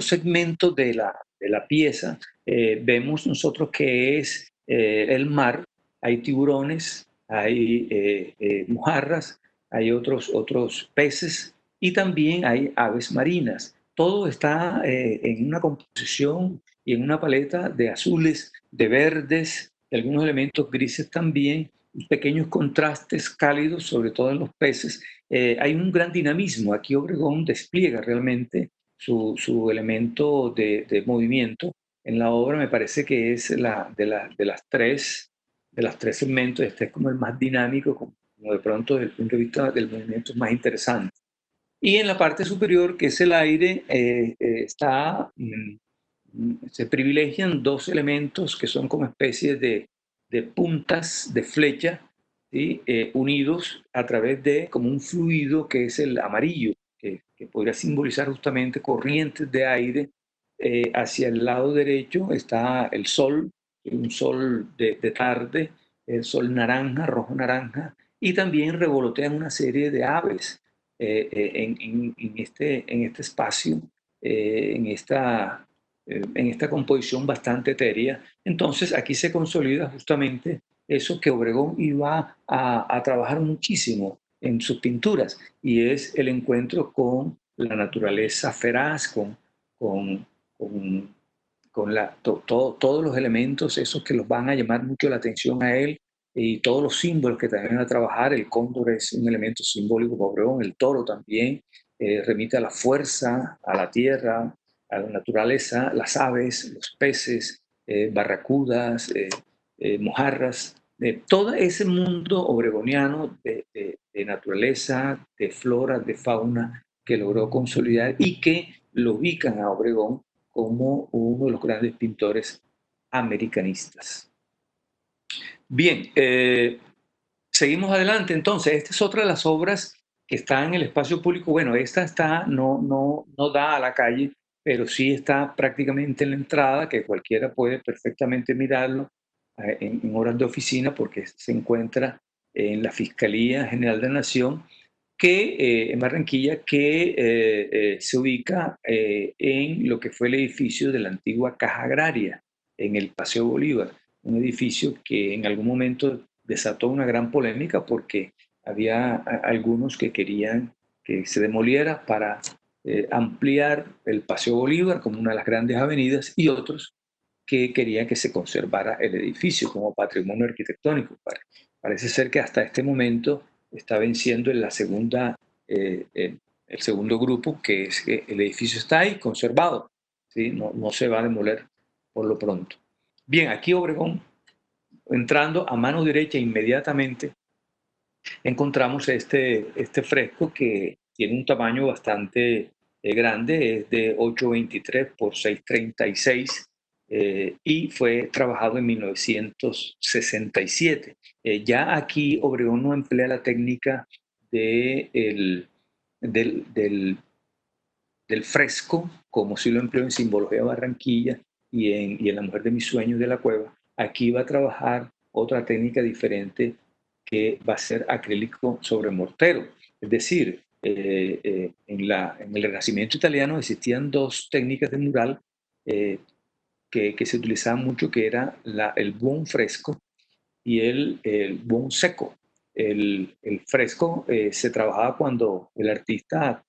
S2: segmento de la pieza, vemos nosotros que es el mar. Hay tiburones, hay mojarras, hay otros peces y también hay aves marinas. Todo está en una composición y en una paleta de azules, de verdes, de algunos elementos grises también, y pequeños contrastes cálidos, sobre todo en los peces. Hay un gran dinamismo. Aquí Obregón despliega realmente su elemento de movimiento. En la obra me parece que es de las tres segmentos, este es como el más dinámico, como de pronto desde el punto de vista del movimiento es más interesante. Y en la parte superior, que es el aire, se privilegian dos elementos que son como especies de puntas de flecha, ¿sí? Unidos a través de como un fluido que es el amarillo, que podría simbolizar justamente corrientes de aire. Hacia el lado derecho está el sol, un sol de tarde, el sol naranja, rojo naranja, y también revolotean una serie de aves en este espacio, en esta composición bastante etérea. Entonces aquí se consolida justamente eso que Obregón iba a trabajar muchísimo en sus pinturas, y es el encuentro con la naturaleza feraz, con, con, todos los elementos esos que los van a llamar mucho la atención a él, y todos los símbolos que también van a trabajar. El cóndor es un elemento simbólico para Obregón, el toro también remite a la fuerza, a la tierra, a la naturaleza, las aves, los peces, barracudas, mojarras, todo ese mundo obregoniano de naturaleza, de flora, de fauna, que logró consolidar y que lo ubican a Obregón como uno de los grandes pintores americanistas. Bien, seguimos adelante entonces. Esta es otra de las obras que está en el espacio público. Bueno, esta no da a la calle, pero sí está prácticamente en la entrada, que cualquiera puede perfectamente mirarlo en horas de oficina, porque se encuentra en la Fiscalía General de la Nación, en Barranquilla, que se ubica en lo que fue el edificio de la antigua Caja Agraria, en el Paseo Bolívar, un edificio que en algún momento desató una gran polémica porque había algunos que querían que se demoliera para ampliar el Paseo Bolívar como una de las grandes avenidas, y otros que querían que se conservara el edificio como patrimonio arquitectónico. Parece ser que hasta este momento está venciendo en el segundo grupo, que es que el edificio está ahí conservado, ¿sí? No se va a demoler por lo pronto. Bien, aquí Obregón, entrando a mano derecha inmediatamente, encontramos este fresco que tiene un tamaño bastante grande, es de 8,23 por 6,36, y fue trabajado en 1967. Ya aquí Obregón no emplea la técnica de del, del, del fresco, como si lo empleó en Simbología Barranquilla y en La Mujer de mis sueños de la Cueva. Aquí va a trabajar otra técnica diferente que va a ser acrílico sobre mortero. Es decir, en el Renacimiento italiano existían dos técnicas de mural eh, que se utilizaban mucho, que era el buon fresco y el buon seco. El fresco se trabajaba cuando el artista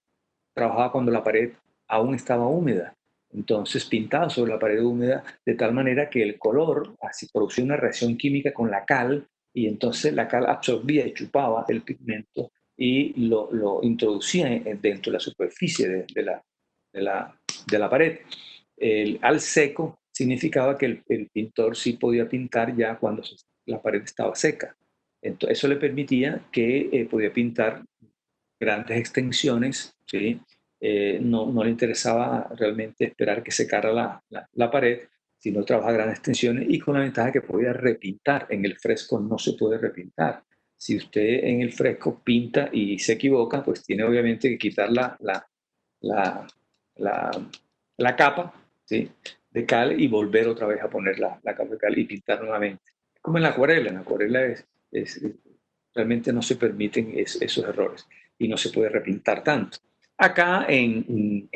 S2: trabajaba cuando la pared aún estaba húmeda. Entonces pintaba sobre la pared húmeda de tal manera que el color así producía una reacción química con la cal y entonces la cal absorbía y chupaba el pigmento y lo introducía dentro de la superficie de la, de la pared. El al seco significaba que el pintor sí podía pintar ya cuando la pared estaba seca. Entonces, eso le permitía que podía pintar grandes extensiones, ¿sí? No le interesaba realmente esperar que secara la pared, sino trabajar grandes extensiones y con la ventaja que podía repintar. En el fresco no se puede repintar. Si usted en el fresco pinta y se equivoca, pues tiene obviamente que quitar la, la, la capa, ¿sí? De cal y volver otra vez a poner la capa de cal y pintar nuevamente. Como en la acuarela es realmente no se permiten esos errores y no se puede repintar tanto. Acá en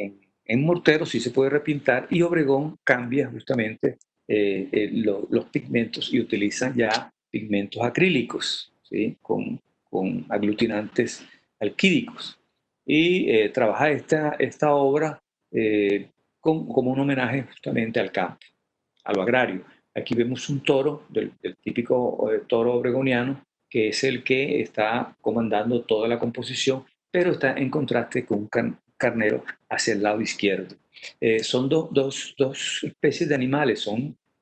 S2: Mortero sí se puede repintar y Obregón cambia justamente los pigmentos y utiliza ya pigmentos acrílicos, ¿sí? Con aglutinantes alquídicos. Y trabaja esta obra como un homenaje justamente al campo, a lo agrario. Aquí vemos un toro, del típico toro obregoniano, que es el que está comandando toda la composición, pero está en contraste con un carnero hacia el lado izquierdo. Son dos especies de animales,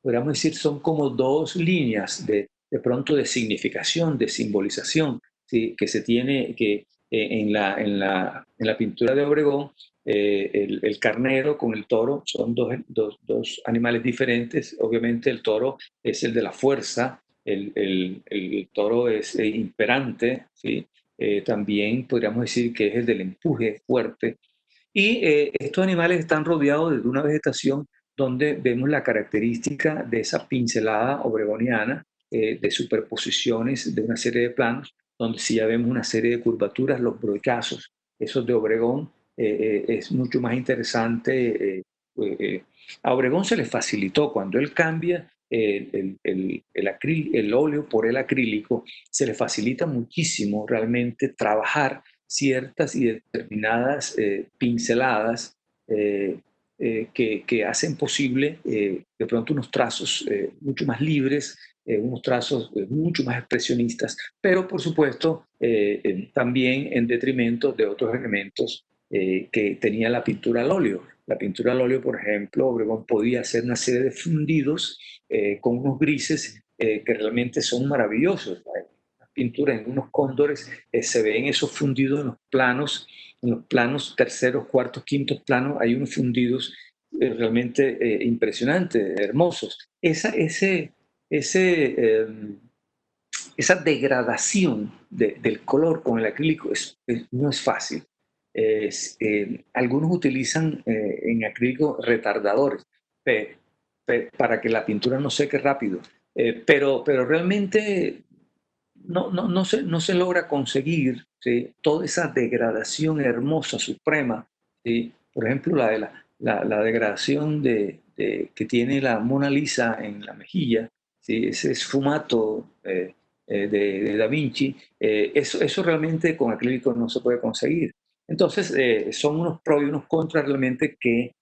S2: podríamos decir, son como dos líneas de pronto de significación, de simbolización, ¿sí? Que se tiene que en la pintura de Obregón el carnero con el toro son dos animales diferentes. Obviamente el toro es el de la fuerza, el toro es imperante, ¿sí? También podríamos decir que es el del empuje fuerte. Y estos animales están rodeados de una vegetación donde vemos la característica de esa pincelada obregoniana, de superposiciones de una serie de planos, donde sí ya vemos una serie de curvaturas, los brochazos, esos de Obregón, es mucho más interesante. A Obregón se le facilitó cuando él cambia el óleo por el acrílico, se le facilita muchísimo realmente trabajar ciertas y determinadas pinceladas que hacen posible de pronto unos trazos mucho más libres, unos trazos mucho más expresionistas, pero por supuesto también en detrimento de otros elementos que tenía la pintura al óleo. La pintura al óleo, por ejemplo, Obregón podía hacer una serie de fundidos con unos grises que realmente son maravillosos. Las pinturas en unos cóndores se ven esos fundidos en los planos terceros, cuartos, quintos planos, hay unos fundidos realmente impresionantes, hermosos. Ese, esa degradación del color con el acrílico no es fácil. Algunos utilizan en acrílico retardadores pe- para que la pintura no seque rápido, pero realmente no se logra conseguir, ¿sí? Toda esa degradación hermosa, suprema, ¿sí? Por ejemplo, la degradación que tiene la Mona Lisa en la mejilla, ¿sí? Ese esfumato de Da Vinci, eso realmente con acrílico no se puede conseguir. Entonces, son unos pros y unos contras realmente que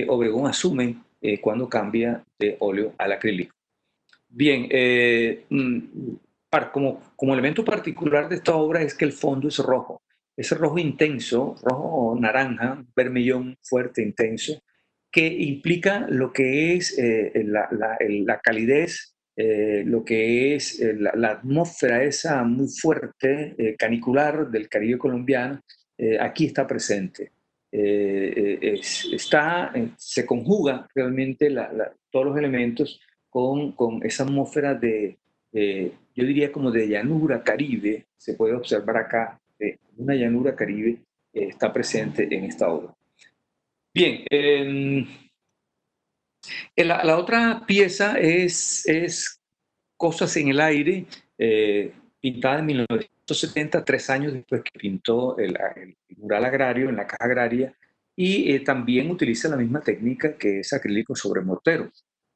S2: Obregón asume cuando cambia de óleo al acrílico. Bien, como elemento particular de esta obra es que el fondo es rojo. Es rojo intenso, rojo naranja, vermellón fuerte, intenso, que implica lo que es la calidez, lo que es la atmósfera esa muy fuerte, canicular del Caribe colombiano, aquí está presente. se conjuga realmente todos los elementos con esa atmósfera yo diría como de llanura caribe, se puede observar acá, una llanura caribe está presente en esta obra. Bien, la otra pieza es Cosas en el aire, pintada en 1970, 3 años después que pintó el mural agrario en la Caja Agraria, y también utiliza la misma técnica que es acrílico sobre mortero.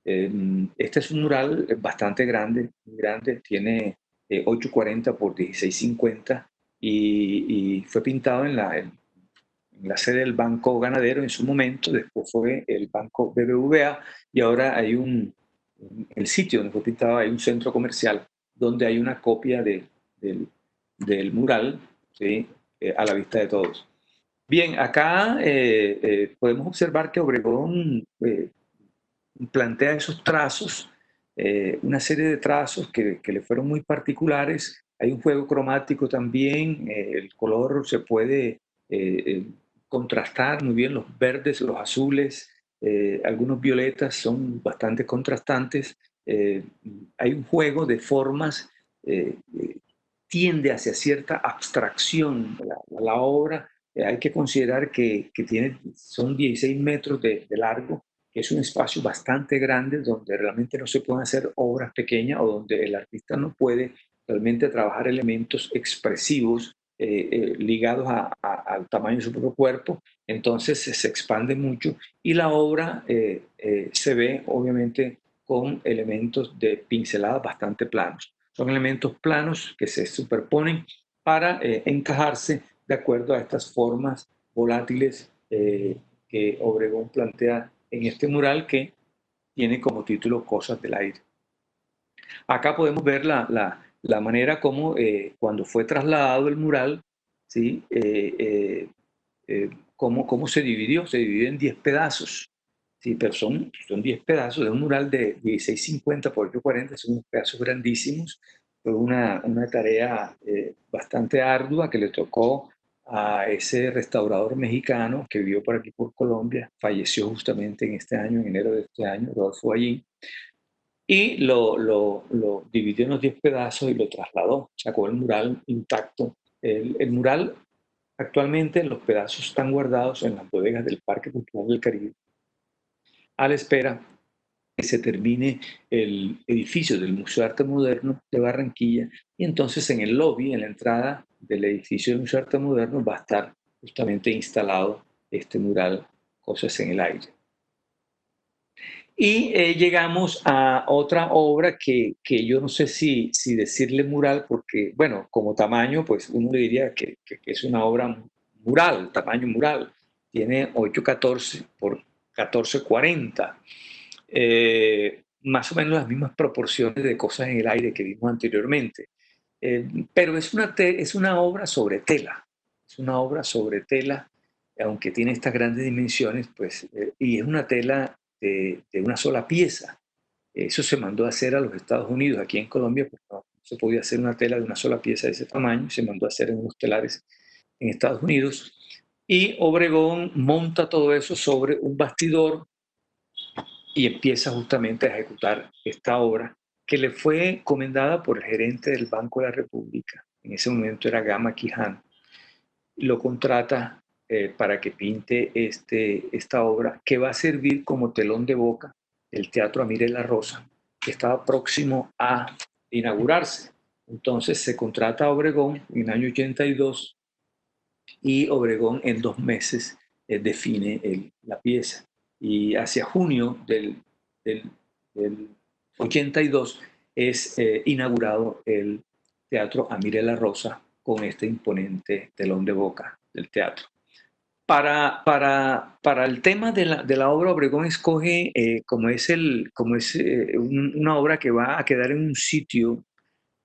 S2: Este es un mural bastante grande, muy grande, tiene 840 por 1650 y fue pintado en la sede del Banco Ganadero en su momento, después fue el Banco BBVA y ahora hay el sitio donde fue pintado hay un centro comercial donde hay una copia del mural, ¿sí? A la vista de todos. Bien, acá podemos observar que Obregón plantea esos trazos, una serie de trazos que le fueron muy particulares. Hay un juego cromático también, el color se puede contrastar muy bien, los verdes, los azules, algunos violetas son bastante contrastantes. Hay un juego de formas, tiende hacia cierta abstracción la obra. Hay que considerar que son 16 metros de largo, que es un espacio bastante grande donde realmente no se pueden hacer obras pequeñas o donde el artista no puede realmente trabajar elementos expresivos ligados al tamaño de su propio cuerpo, entonces se expande mucho y la obra se ve obviamente con elementos de pinceladas bastante planos. Son elementos planos que se superponen para encajarse de acuerdo a estas formas volátiles que Obregón plantea en este mural que tiene como título Cosas del aire. Acá podemos ver la manera como cuando fue trasladado el mural, ¿sí? Cómo se dividió en 10 pedazos. Sí, pero son 10 pedazos de un mural de 1650 por 840, son unos pedazos grandísimos. Fue una tarea bastante ardua que le tocó a ese restaurador mexicano que vivió por aquí por Colombia, falleció justamente en este año, en enero de este año, Rodolfo Allí, y lo dividió en los 10 pedazos y lo trasladó, sacó el mural intacto. El mural actualmente los pedazos están guardados en las bodegas del Parque Cultural del Caribe, a la espera que se termine el edificio del Museo de Arte Moderno de Barranquilla y entonces en el lobby, en la entrada del edificio del Museo de Arte Moderno va a estar justamente instalado este mural Cosas en el aire. Y llegamos a otra obra que yo no sé si decirle mural, porque, bueno, como tamaño, pues uno le diría que es una obra mural, tamaño mural. Tiene 814 por 1440. Más o menos las mismas proporciones de Cosas en el aire que vimos anteriormente. Pero es una obra sobre tela. Es una obra sobre tela, aunque tiene estas grandes dimensiones, pues, y es una tela de una sola pieza. Eso se mandó a hacer a los Estados Unidos. Aquí en Colombia pues, no se podía hacer una tela de una sola pieza de ese tamaño. Se mandó a hacer en unos telares en Estados Unidos. Y Obregón monta todo eso sobre un bastidor y empieza justamente a ejecutar esta obra que le fue encomendada por el gerente del Banco de la República. En ese momento era Gama Quijano. Lo contrata para que pinte esta obra que va a servir como telón de boca del Teatro Amire La Rosa, que estaba próximo a inaugurarse. Entonces se contrata a Obregón en el año 82 y Obregón en 2 meses define la pieza. Y hacia junio del 82 es inaugurado el Teatro Amire La Rosa con este imponente telón de boca del teatro. Para el tema de la obra, Obregón escoge, como es una obra que va a quedar en un sitio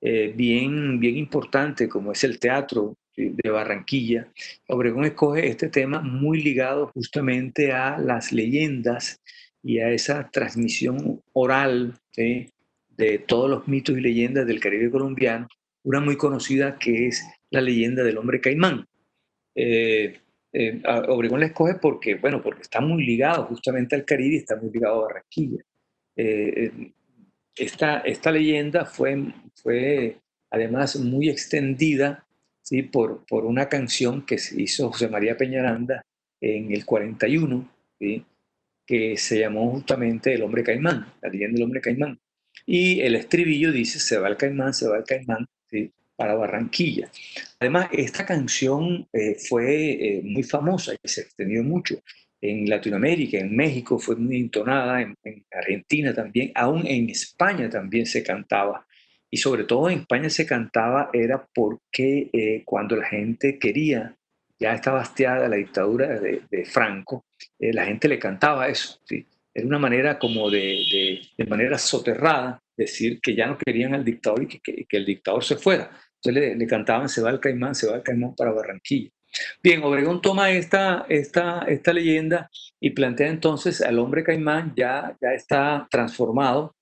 S2: bien importante, como es el Teatro de Barranquilla, Obregón escoge este tema muy ligado justamente a las leyendas y a esa transmisión oral, ¿sí? De todos los mitos y leyendas del Caribe colombiano, una muy conocida que es la leyenda del hombre caimán. Obregón la escoge porque, bueno, porque está muy ligado justamente al Caribe y está muy ligado a Barranquilla. Eh, esta leyenda fue además muy extendida, ¿sí? por una canción que se hizo José María Peñaranda en el 41, ¿sí? Que se llamó justamente El Hombre Caimán, la leyenda del Hombre Caimán. Y el estribillo dice, se va el caimán, ¿sí? Para Barranquilla. Además, esta canción fue muy famosa y se extendió mucho en Latinoamérica, en México fue muy entonada, en Argentina también, aún en España también se cantaba. Y sobre todo en España se cantaba era porque cuando la gente quería, ya estaba hastiada la dictadura de Franco, la gente le cantaba eso, ¿sí? Era una manera como de manera soterrada decir que ya no querían al dictador y que el dictador se fuera. Entonces le cantaban se va el caimán para Barranquilla. Bien, Obregón toma esta leyenda y plantea entonces al hombre caimán ya está transformado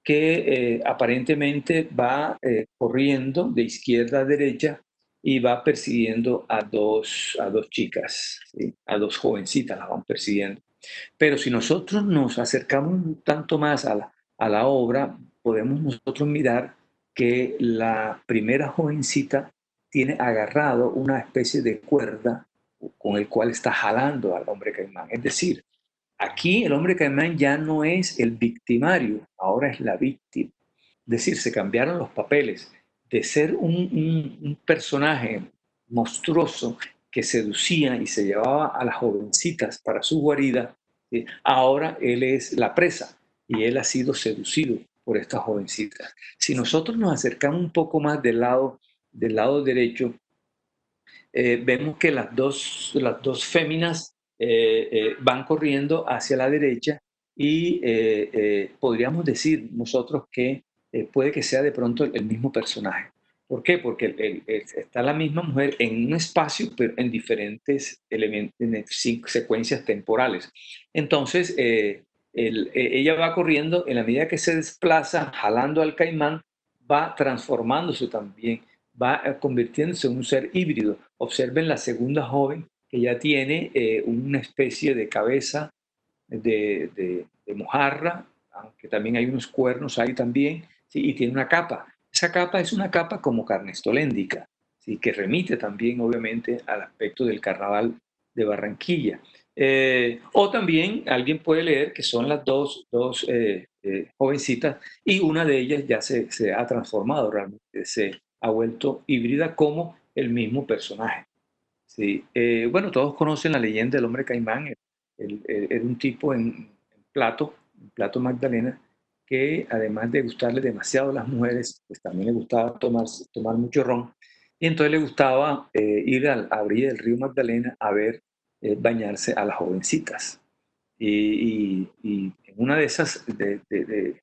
S2: que aparentemente va corriendo de izquierda a derecha y va persiguiendo a dos chicas, ¿sí? A dos jovencitas las van persiguiendo. Pero si nosotros nos acercamos un tanto más a la obra, podemos nosotros mirar que la primera jovencita tiene agarrado una especie de cuerda con el cual está jalando al hombre caimán. Es decir, aquí el hombre caimán ya no es el victimario, ahora es la víctima. Es decir, se cambiaron los papeles de ser un personaje monstruoso que seducía y se llevaba a las jovencitas para su guarida, ahora él es la presa y él ha sido seducido por estas jovencitas. Si nosotros nos acercamos un poco más del lado derecho, vemos que las dos féminas van corriendo hacia la derecha y podríamos decir nosotros que puede que sea de pronto el mismo personaje. ¿Por qué? Porque está la misma mujer en un espacio, pero en diferentes elementos, en secuencias temporales. Entonces, ella va corriendo, en la medida que se desplaza, jalando al caimán, va transformándose también, va convirtiéndose en un ser híbrido. Observen la segunda joven que ya tiene una especie de cabeza de mojarra, aunque también hay unos cuernos ahí también, ¿sí? Y tiene una capa. Esa capa es una capa como carnestoléndica, ¿sí? Que remite también obviamente al aspecto del carnaval de Barranquilla. O también alguien puede leer que son las dos jovencitas y una de ellas ya se ha transformado realmente, se ha vuelto híbrida como el mismo personaje. Sí, bueno, todos conocen la leyenda del hombre caimán. Era un tipo en plato Magdalena, que además de gustarle demasiado a las mujeres, pues también le gustaba tomar mucho ron. Y entonces le gustaba ir a la orilla del río Magdalena a ver bañarse a las jovencitas. Y en una de esas, de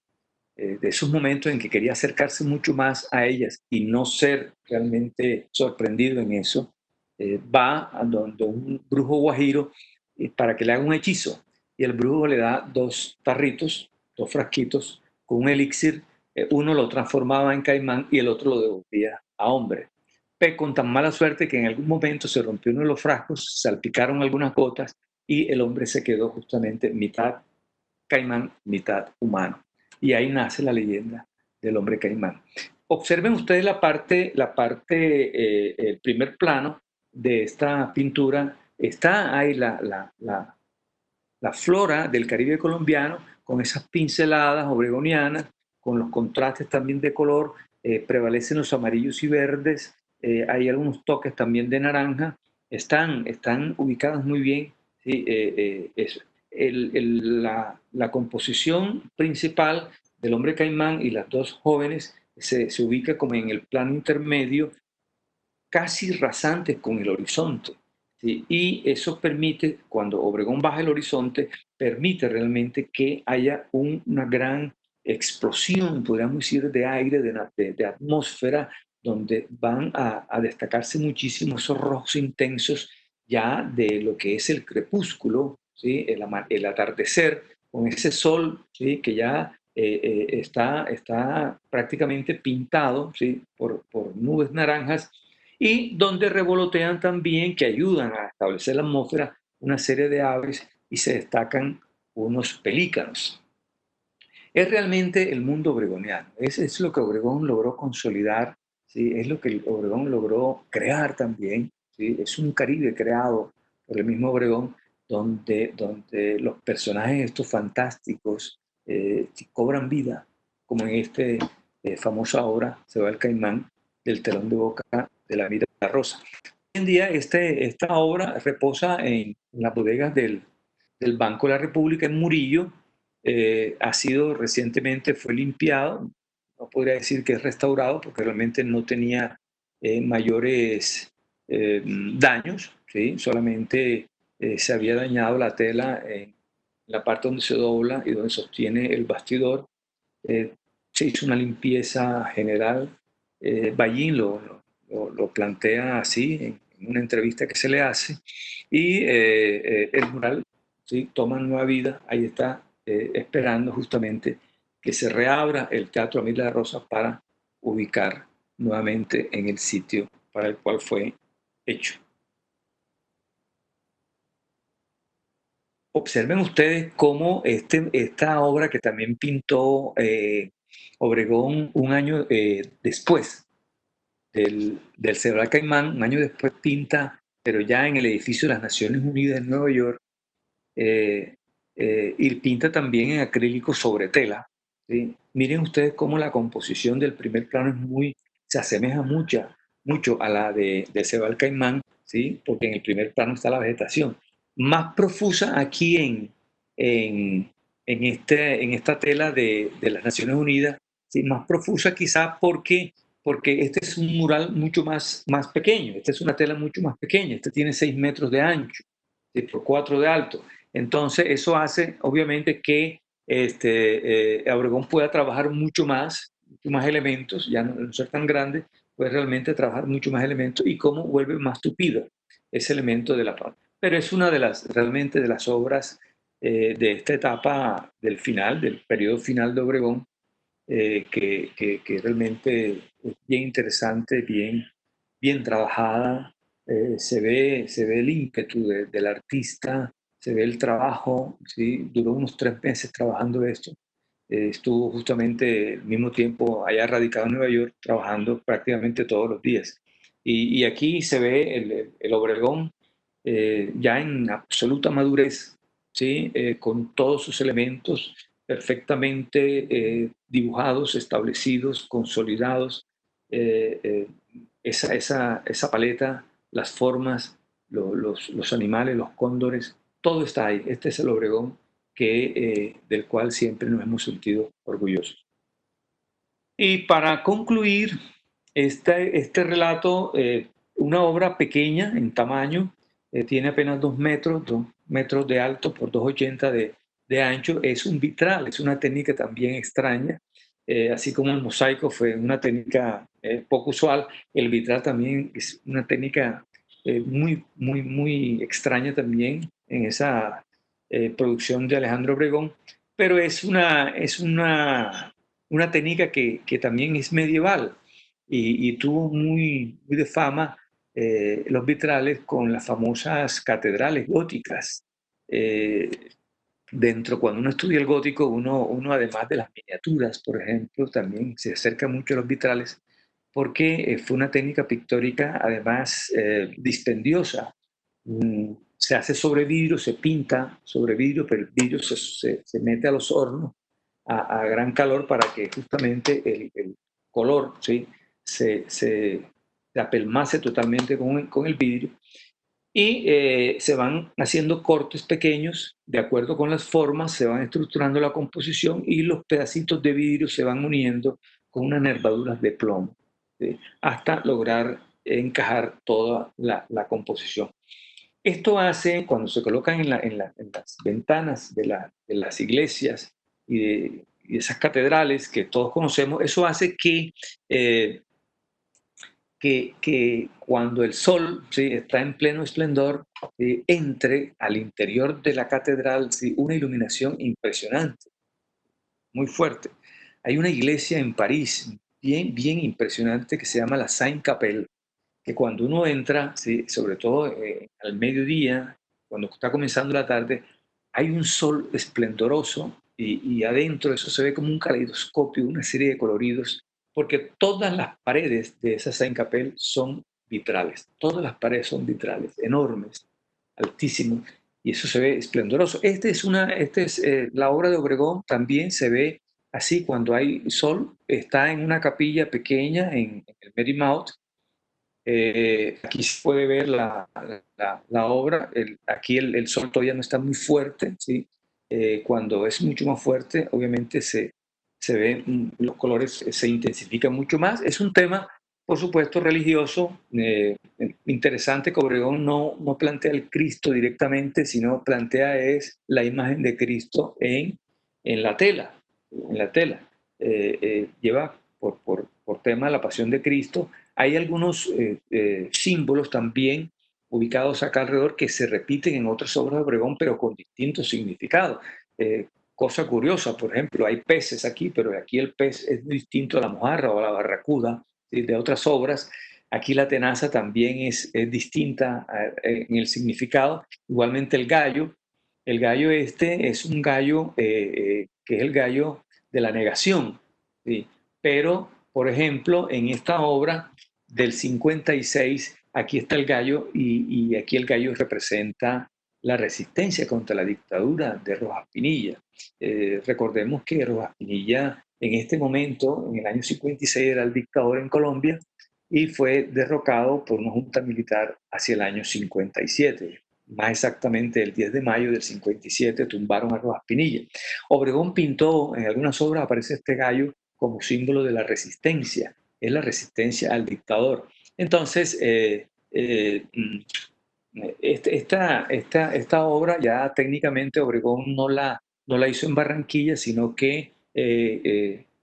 S2: esos momentos en que quería acercarse mucho más a ellas y no ser realmente sorprendido en eso, va a donde un brujo guajiro para que le haga un hechizo. Y el brujo le da dos tarritos, dos frasquitos con un elixir. Uno lo transformaba en caimán y el otro lo devolvía a hombre. Pero con tan mala suerte que en algún momento se rompió uno de los frascos, salpicaron algunas gotas y el hombre se quedó justamente mitad caimán, mitad humano. Y ahí nace la leyenda del hombre caimán. Observen ustedes el primer plano de esta pintura. Está ahí la flora del Caribe colombiano con esas pinceladas obregonianas, con los contrastes también de color, prevalecen los amarillos y verdes, hay algunos toques también de naranja, están ubicadas muy bien. ¿Sí? La composición principal del hombre caimán y las dos jóvenes se ubica como en el plano intermedio, casi rasantes con el horizonte. ¿Sí? Y eso permite, cuando Obregón baja el horizonte, permite realmente que haya una gran explosión, podríamos decir, de aire, de atmósfera, donde van a destacarse muchísimo esos rojos intensos ya de lo que es el crepúsculo, ¿sí? El atardecer, con ese sol, ¿sí? Que ya está prácticamente pintado, ¿sí? Por nubes naranjas y donde revolotean también, que ayudan a establecer la atmósfera, una serie de aves y se destacan unos pelícanos. Es realmente el mundo obregoniano, es lo que Obregón logró consolidar, ¿sí? Es lo que Obregón logró crear también, ¿sí? Es un Caribe creado por el mismo Obregón, donde los personajes estos fantásticos cobran vida, como en este famosa obra, Se va el caimán, del telón de boca de la vida rosa. Hoy en día esta obra reposa en las bodegas del Banco de la República en Murillo. Ha sido recientemente, fue limpiado, no podría decir que es restaurado porque realmente no tenía mayores daños, ¿sí? Solamente se había dañado la tela en la parte donde se dobla y donde sostiene el bastidor. Eh, Se hizo una limpieza general. Ballín lo plantea así en una entrevista que se le hace y el mural, ¿sí?, toma nueva vida. Ahí está, esperando justamente que se reabra el Teatro Amir de la Rosa para ubicar nuevamente en el sitio para el cual fue hecho. Observen ustedes cómo esta obra que también pintó Obregón un año después del Cebral Caimán, un año después pinta, pero ya en el edificio de las Naciones Unidas en Nueva York, eh, y pinta también en acrílico sobre tela, ¿sí? Miren ustedes cómo la composición del primer plano se asemeja mucho a la de Cebal Caimán, ¿sí? Porque en el primer plano está la vegetación. Más profusa aquí en esta tela de las Naciones Unidas, ¿sí? Más profusa quizá porque este es un mural mucho más pequeño, esta es una tela mucho más pequeña, este tiene 6 metros de ancho, ¿sí?, por 4 de alto. Entonces, eso hace, obviamente, que Obregón pueda trabajar mucho más elementos, ya no ser tan grande, puede realmente trabajar mucho más elementos y cómo vuelve más tupido ese elemento de la parte. Pero es una realmente de las obras de esta etapa del final, del periodo final de Obregón, que realmente es bien interesante, bien trabajada. Se ve el ímpetu del artista, se ve el trabajo, ¿sí? Duró unos 3 meses trabajando esto. Estuvo justamente el mismo tiempo allá radicado en Nueva York, trabajando prácticamente todos los días. Y aquí se ve el Obregón ya en absoluta madurez, ¿sí? Con todos sus elementos perfectamente dibujados, establecidos, consolidados. eh, eh, esa paleta, las formas, los animales, los cóndores, todo está ahí. Este es el Obregón del cual siempre nos hemos sentido orgullosos. Y para concluir este relato, una obra pequeña en tamaño, tiene apenas 2 metros, 2 metros de alto por 2,80 de ancho, es un vitral, es una técnica también extraña, así como el mosaico fue una técnica poco usual, el vitral también es una técnica muy extraña también en esa producción de Alejandro Obregón, pero es una técnica que también es medieval y tuvo muy de fama los vitrales con las famosas catedrales góticas. Eh, cuando uno estudia el gótico, uno además de las miniaturas, por ejemplo, también se acerca mucho a los vitrales porque fue una técnica pictórica además dispendiosa. Se hace sobre vidrio, se pinta sobre vidrio, pero el vidrio se mete a los hornos a gran calor para que justamente el color, ¿sí?, se apelmace totalmente con el vidrio y se van haciendo cortes pequeños de acuerdo con las formas, se van estructurando la composición y los pedacitos de vidrio se van uniendo con unas nervaduras de plomo, ¿sí?, hasta lograr encajar toda la composición. Esto hace, cuando se colocan en las ventanas de las iglesias y de esas catedrales que todos conocemos, eso hace eh, que cuando el sol, ¿sí?, está en pleno esplendor, entre al interior de la catedral, ¿sí?, una iluminación impresionante, muy fuerte. Hay una iglesia en París bien impresionante que se llama la Sainte-Capelle, que cuando uno entra, ¿sí? Sobre todo al mediodía, cuando está comenzando la tarde, hay un sol esplendoroso y adentro eso se ve como un caleidoscopio, una serie de coloridos, porque todas las paredes de esa Saint-Capelle son vitrales, todas las paredes son vitrales, enormes, altísimos, y eso se ve esplendoroso. La obra de Obregón, también se ve así cuando hay sol, está en una capilla pequeña en el Marymount. Aquí se puede ver la obra. Aquí el sol todavía no está muy fuerte, ¿sí? Cuando es mucho más fuerte, obviamente se ven los colores, se intensifican mucho más. Es un tema, por supuesto, religioso, interesante, que Obregón no plantea el Cristo directamente, sino plantea es la imagen de Cristo en la tela, en la tela. Lleva por tema la pasión de Cristo. Hay algunos símbolos también ubicados acá alrededor que se repiten en otras obras de Obregón, pero con distintos significados. Cosa curiosa, por ejemplo, hay peces aquí, pero aquí el pez es muy distinto a la mojarra o a la barracuda, ¿sí? De otras obras. Aquí la tenaza también es distinta en el significado. Igualmente el gallo. El gallo este es un gallo que es el gallo de la negación, ¿sí? Pero, por ejemplo, en esta obra del 56, aquí está el gallo y aquí el gallo representa la resistencia contra la dictadura de Rojas Pinilla. Recordemos que Rojas Pinilla en este momento, en el año 56, era el dictador en Colombia y fue derrocado por una junta militar hacia el año 57. Más exactamente el 10 de mayo del 57 tumbaron a Rojas Pinilla. Obregón pintó, en algunas obras aparece este gallo como símbolo de la resistencia, es la resistencia al dictador. Entonces, esta obra ya técnicamente Obregón no la hizo en Barranquilla, sino que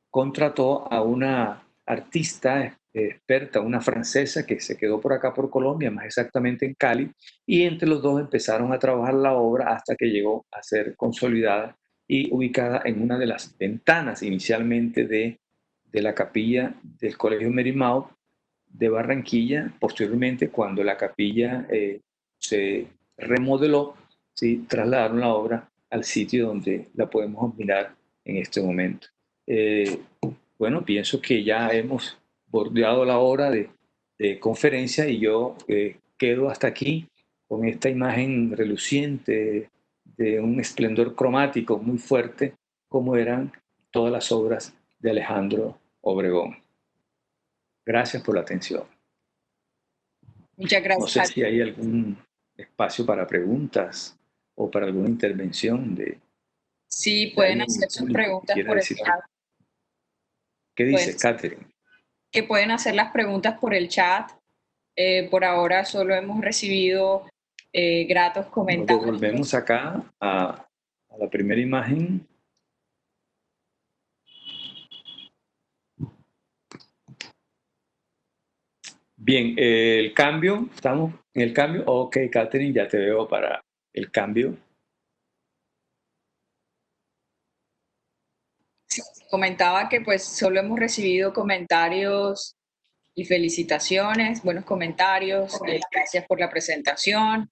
S2: contrató a una artista experta, una francesa que se quedó por acá por Colombia, más exactamente en Cali, y entre los dos empezaron a trabajar la obra hasta que llegó a ser consolidada y ubicada en una de las ventanas inicialmente de la capilla del Colegio Merimao de Barranquilla. Posteriormente, cuando la capilla se remodeló, ¿sí? Trasladaron la obra al sitio donde la podemos mirar en este momento. Eh, bueno, pienso que ya hemos bordeado la hora de conferencia y yo quedo hasta aquí con esta imagen reluciente de un esplendor cromático muy fuerte, como eran todas las obras de Alejandro Obregón. Gracias por la atención.
S1: Muchas
S2: No
S1: gracias
S2: sé
S1: a
S2: si hay algún espacio para preguntas o para alguna intervención
S1: Sí,
S2: de
S1: pueden
S2: alguien
S1: hacer
S2: del
S1: sus
S2: público que
S1: preguntas
S2: quiera
S1: por el
S2: decir algo.
S1: chat.
S2: ¿Qué
S1: Pueden,
S2: dice Catherine?
S1: que pueden hacer las preguntas por el chat. Por ahora solo hemos recibido gratos
S2: Nos
S1: comentarios.
S2: devolvemos acá a la primera imagen. Bien, el cambio, estamos en el cambio. Ok, Catherine, ya te veo para el cambio.
S1: Sí, comentaba que pues solo hemos recibido comentarios y felicitaciones, buenos comentarios. Gracias por la presentación.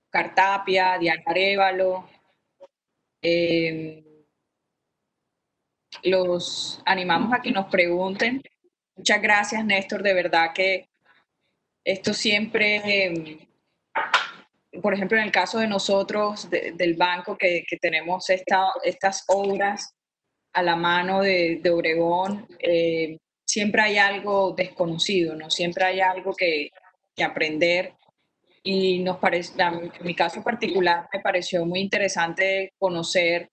S1: Cartapia, Diana Arevalo. Los animamos a que nos pregunten. Muchas gracias, Néstor. De verdad que esto siempre, por ejemplo, en el caso de nosotros, del banco, que tenemos estas obras a la mano de Obregón, siempre hay algo desconocido, ¿no? Siempre hay algo que aprender. Y nos parece, en mi caso particular, me pareció muy interesante conocer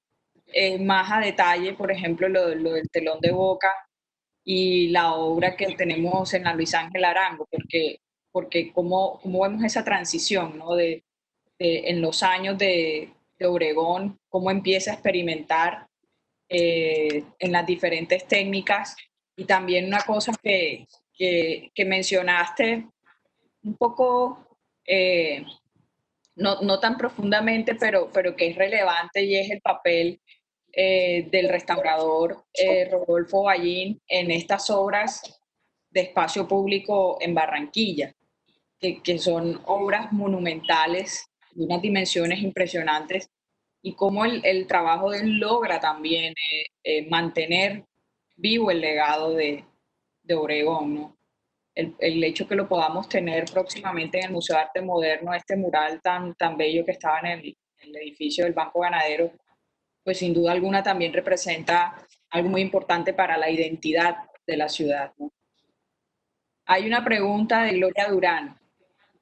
S1: más a detalle, por ejemplo, lo del telón de Boca y la obra que tenemos en la Luis Ángel Arango, porque cómo vemos esa transición, ¿no? En los años de Obregón, cómo empieza a experimentar en las diferentes técnicas. Y también una cosa que mencionaste un poco, no tan profundamente, pero que es relevante, y es el papel del restaurador Rodolfo Ballín en estas obras de espacio público en Barranquilla. que son obras monumentales de unas dimensiones impresionantes y cómo el trabajo de él logra también mantener vivo el legado de Obregón, ¿no? El hecho que lo podamos tener próximamente en el Museo de Arte Moderno, este mural tan bello que estaba en el edificio del Banco Ganadero, pues sin duda alguna también representa algo muy importante para la identidad de la ciudad, ¿no? Hay una pregunta de Gloria Durán.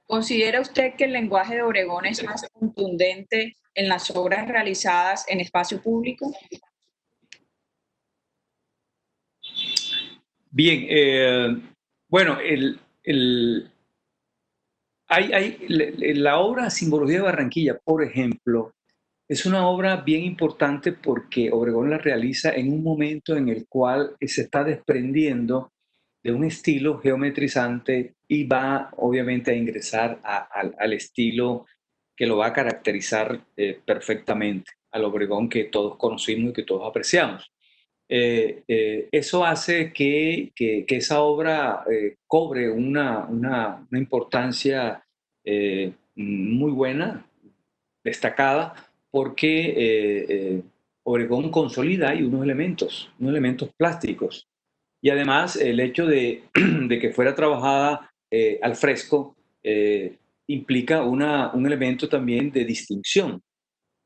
S1: ¿Considera usted que el lenguaje de Obregón es más contundente en las obras realizadas en espacio público?
S2: Bien, bueno, la obra Simbología de Barranquilla, por ejemplo, es una obra bien importante porque Obregón la realiza en un momento en el cual se está desprendiendo de un estilo geometrizante y va obviamente a ingresar al estilo que lo va a caracterizar perfectamente, al Obregón que todos conocimos y que todos apreciamos. Eso hace que esa obra cobre una importancia muy buena, destacada, porque Obregón consolida ahí unos elementos plásticos. Y además el hecho de que fuera trabajada al fresco implica un elemento también de distinción.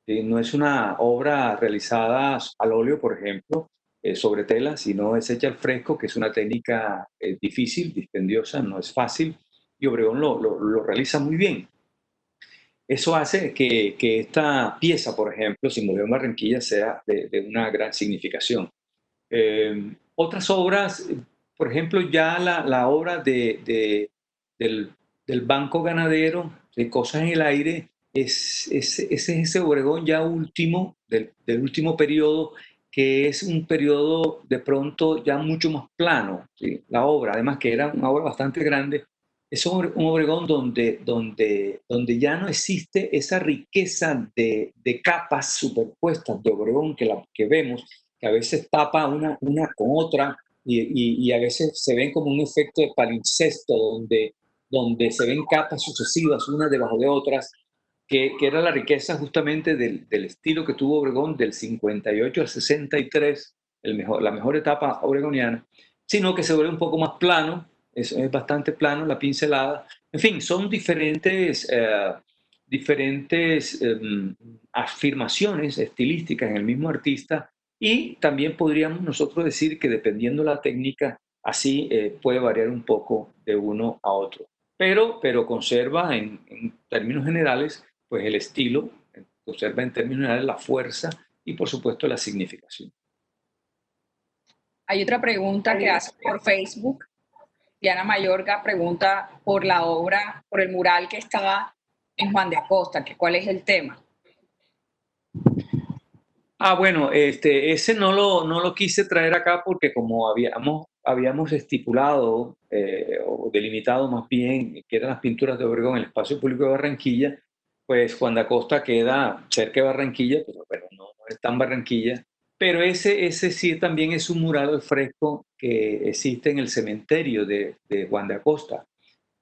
S2: No es una obra realizada al óleo, por ejemplo, sobre tela, sino es hecha al fresco, que es una técnica difícil, dispendiosa, no es fácil, y Obregón lo realiza muy bien. Eso hace que esta pieza, por ejemplo, Simbología en Barranquilla, sea de una gran significación. Otras obras, por ejemplo, ya la obra del, del Banco Ganadero, de Cosas en el Aire, es ese Obregón ya último, del último periodo, que es un periodo de pronto ya mucho más plano, ¿sí? La obra, además que era una obra bastante grande, es un Obregón donde ya no existe esa riqueza de capas superpuestas de Obregón que vemos, que a veces tapa una con otra y a veces se ven como un efecto de palincesto donde se ven capas sucesivas unas debajo de otras, que era la riqueza justamente del estilo que tuvo Obregón del 58 al 63, la mejor etapa obregoniana, sino que se vuelve un poco más plano, es bastante plano la pincelada. En fin, son diferentes afirmaciones estilísticas en el mismo artista y también podríamos nosotros decir que dependiendo la técnica, así puede variar un poco de uno a otro. Pero conserva en términos generales pues el estilo, conserva en términos generales la fuerza y por supuesto la significación.
S1: Hay otra pregunta que hace por Facebook. Diana Mayorga pregunta por la obra, por el mural que estaba en Juan de Acosta, que cuál es el tema.
S2: Bueno, ese no lo quise traer acá porque como habíamos estipulado o delimitado más bien que eran las pinturas de Obregón en el espacio público de Barranquilla, pues Juan de Acosta queda cerca de Barranquilla, pero no está en Barranquilla. Pero ese sí también es un mural al fresco que existe en el cementerio de Juan de Acosta.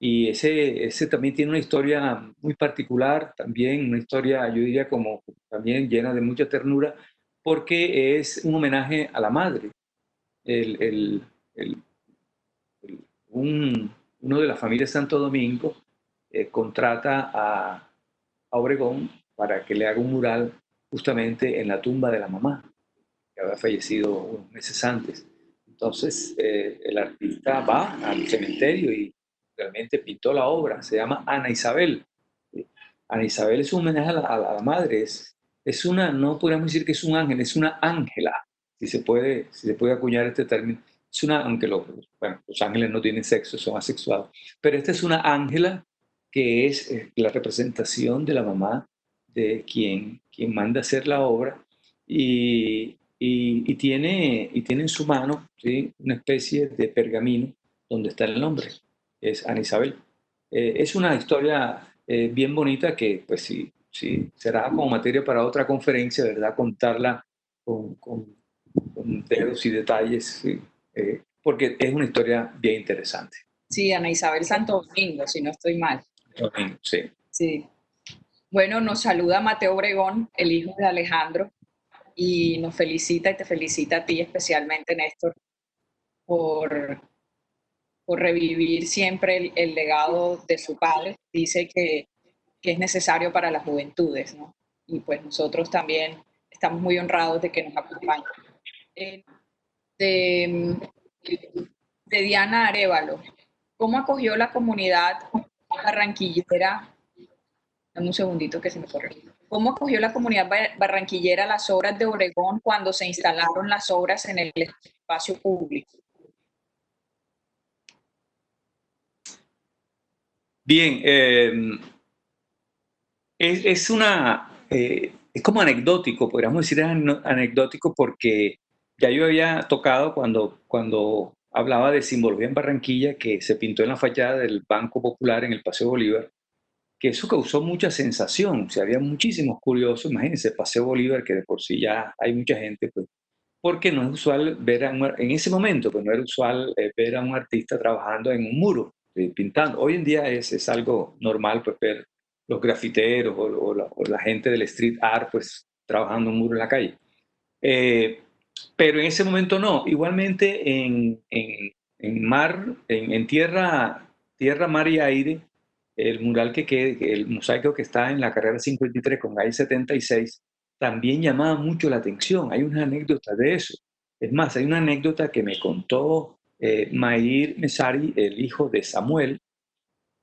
S2: Y ese también tiene una historia muy particular, también una historia, yo diría, como también llena de mucha ternura, porque es un homenaje a la madre. El, el- el- uno de la familia Santo Domingo contrata a Obregón para que le haga un mural justamente en la tumba de la mamá, que había fallecido unos meses antes. Entonces, el artista va al cementerio y realmente pintó la obra. Se llama Ana Isabel. Ana Isabel es un homenaje a la madre. Es una, no podríamos decir que es un ángel, es una ángela, si se puede acuñar este término. Es una, aunque bueno, los ángeles no tienen sexo, son asexuados. Pero esta es una ángela que es la representación de la mamá de quien manda hacer la obra y tiene en su mano, ¿sí?, una especie de pergamino donde está el nombre, es Ana Isabel. Es una historia bien bonita que, pues sí, sí, será como materia para otra conferencia, ¿verdad? Contarla con dedos y detalles, ¿sí? Porque es una historia bien interesante.
S1: Sí, Ana Isabel Santo Domingo, si no estoy mal.
S2: Domingo, sí.
S1: Sí. Bueno, nos saluda Mateo Obregón, el hijo de Alejandro, y nos felicita y te felicita a ti especialmente, Néstor, por, por revivir siempre el legado de su padre. Dice que es necesario para las juventudes, ¿no? Y pues nosotros también estamos muy honrados de que nos acompañe. Eh, de, de Diana Arevalo, ¿cómo acogió la comunidad barranquillera? Dame un segundito que se me corre. ¿Cómo acogió la comunidad barranquillera las obras de Obregón cuando se instalaron las obras en el espacio público?
S2: Bien, es como anecdótico, podríamos decir anecdótico porque ya yo había tocado cuando hablaba de simbología en Barranquilla, que se pintó en la fachada del Banco Popular en el Paseo Bolívar, que eso causó mucha sensación. O sea, había muchísimos curiosos. Imagínense, Paseo Bolívar, que de por sí ya hay mucha gente, pues, porque no es usual ver en ese momento, pues no era usual ver a un artista trabajando en un muro, pintando. Hoy en día es algo normal, pues, ver los grafiteros o la gente del street art, pues, trabajando un muro en la calle. Eh, pero en ese momento no. Igualmente en tierra, mar y aire, el mural el mosaico que está en la carrera 53 con calle 76, también llamaba mucho la atención. Hay una anécdota de eso. Es más, hay una anécdota que me contó Mair Mesari, el hijo de Samuel,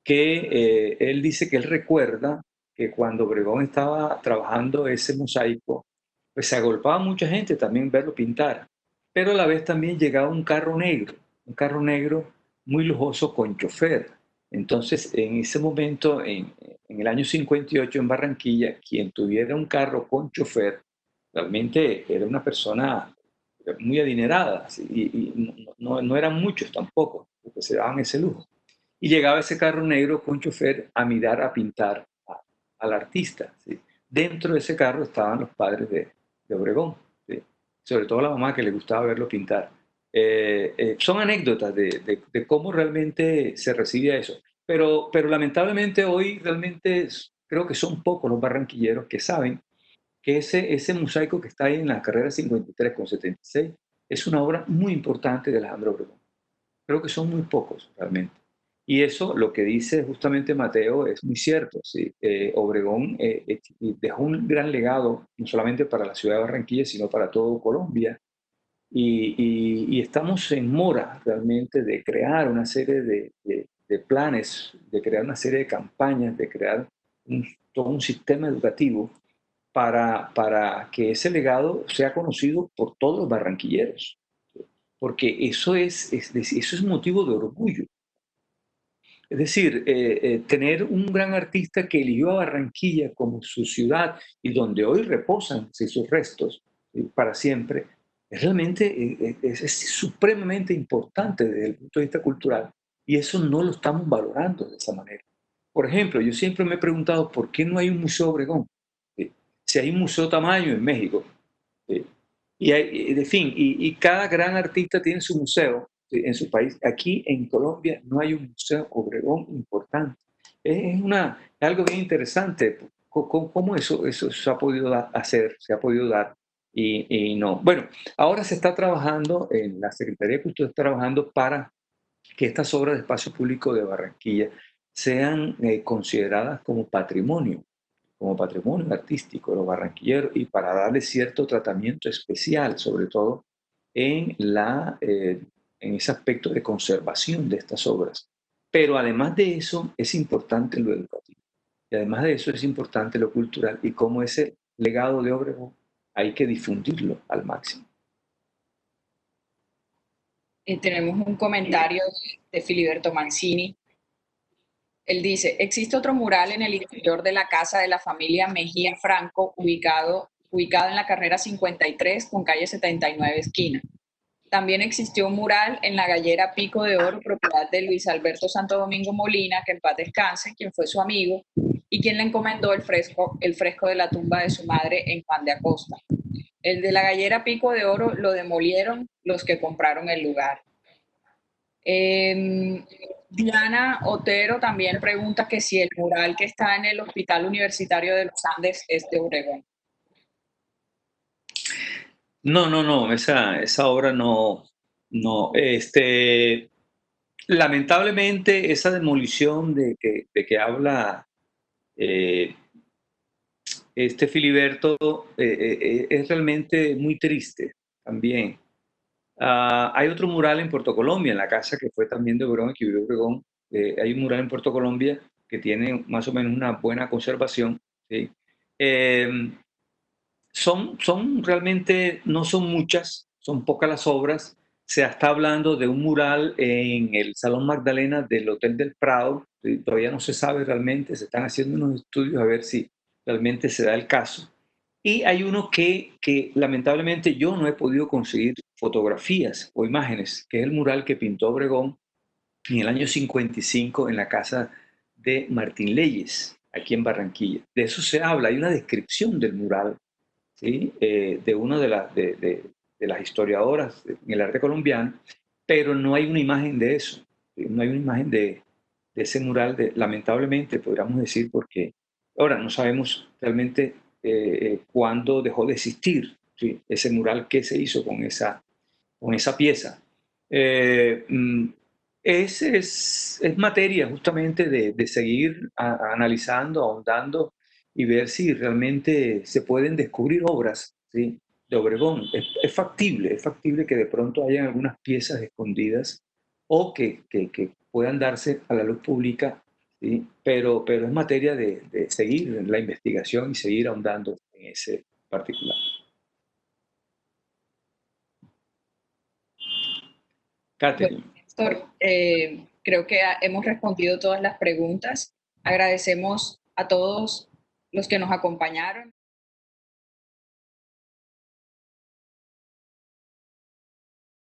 S2: que él dice que él recuerda que cuando Obregón estaba trabajando ese mosaico, pues se agolpaba mucha gente también verlo pintar, pero a la vez también llegaba un carro negro muy lujoso con chofer. Entonces, en ese momento, en el año 58 en Barranquilla, quien tuviera un carro con chofer, realmente era una persona muy adinerada, ¿sí? Y no eran muchos tampoco, porque se daban ese lujo. Y llegaba ese carro negro con chofer a mirar, a pintar al artista. ¿Sí? Dentro de ese carro estaban los padres de Obregón, ¿sí? Sobre todo la mamá que le gustaba verlo pintar. Son anécdotas de cómo realmente se recibe eso. Pero lamentablemente hoy realmente creo que son pocos los barranquilleros que saben que ese mosaico que está ahí en la carrera 53 con 76 es una obra muy importante de Alejandro Obregón. Creo que son muy pocos realmente. Y eso, lo que dice justamente Mateo, es muy cierto. ¿Sí? Obregón dejó un gran legado, no solamente para la ciudad de Barranquilla, sino para todo Colombia. Y estamos en mora realmente de crear una serie de planes, de crear una serie de campañas, de crear todo un sistema educativo para que ese legado sea conocido por todos los barranquilleros, porque eso es motivo de orgullo. Es decir, tener un gran artista que eligió a Barranquilla como su ciudad y donde hoy reposan sus restos para siempre, realmente es supremamente importante desde el punto de vista cultural y eso no lo estamos valorando de esa manera. Por ejemplo, yo siempre me he preguntado por qué no hay un Museo Obregón. ¿Sí? Si hay un Museo Tamayo en México, ¿sí? De fin, y cada gran artista tiene su museo, ¿sí? En su país. Aquí en Colombia no hay un museo Obregón importante. Es algo bien interesante. ¿Cómo eso se ha podido hacer, se ha podido dar y no? Bueno, ahora se está trabajando, en la Secretaría de Cultura está trabajando para que estas obras de espacio público de Barranquilla sean consideradas como patrimonio artístico de los barranquilleros y para darle cierto tratamiento especial, sobre todo en, en ese aspecto de conservación de estas obras. Pero además de eso es importante lo educativo y además de eso es importante lo cultural y cómo ese legado de Obregón hay que difundirlo al máximo.
S1: Tenemos un comentario de Filiberto Mancini. Él dice, existe otro mural en el interior de la casa de la familia Mejía Franco, ubicado en la carrera 53 con calle 79 esquina. También existió un mural en la gallera Pico de Oro, propiedad de Luis Alberto Santo Domingo Molina, que en paz descanse, quien fue su amigo y quien le encomendó el fresco de la tumba de su madre en Juan de Acosta. El de la gallera Pico de Oro lo demolieron los que compraron el lugar. Em, Diana Otero también pregunta que si el mural que está en el Hospital Universitario de los Andes es de Obregón.
S2: No, no, no, esa obra no, no, lamentablemente esa demolición de que habla eh, Filiberto es realmente muy triste también. Hay otro mural en Puerto Colombia, en la casa que fue también de Obregón, que vivió Obregón. Hay un mural en Puerto Colombia que tiene más o menos una buena conservación. ¿Sí? Eh, son realmente, no son muchas, son pocas las obras. Se está hablando de un mural en el Salón Magdalena del Hotel del Prado. ¿Sí? Todavía no se sabe realmente, se están haciendo unos estudios a ver si realmente se da el caso. Y hay uno que lamentablemente yo no he podido conseguir fotografías o imágenes, que es el mural que pintó Obregón en el año 55 en la casa de Martín Leyes, aquí en Barranquilla. De eso se habla, hay una descripción del mural, ¿sí? De una de las historiadoras en el arte colombiano, pero no hay una imagen de eso, ¿sí? No hay una imagen de ese mural, lamentablemente, podríamos decir, porque ahora no sabemos realmente cuándo dejó de existir, ¿sí? Ese mural, qué se hizo con esa pieza. Eh, mm, es materia justamente de seguir analizando, ahondando y ver si realmente se pueden descubrir obras, ¿sí? De Obregón. Es factible que de pronto hayan algunas piezas escondidas o que puedan darse a la luz pública, ¿sí? Pero es materia de seguir la investigación y seguir ahondando en ese particular.
S1: Bueno,
S2: Catherine.
S1: Néstor, creo que hemos respondido todas las preguntas. Agradecemos a todos los que nos acompañaron.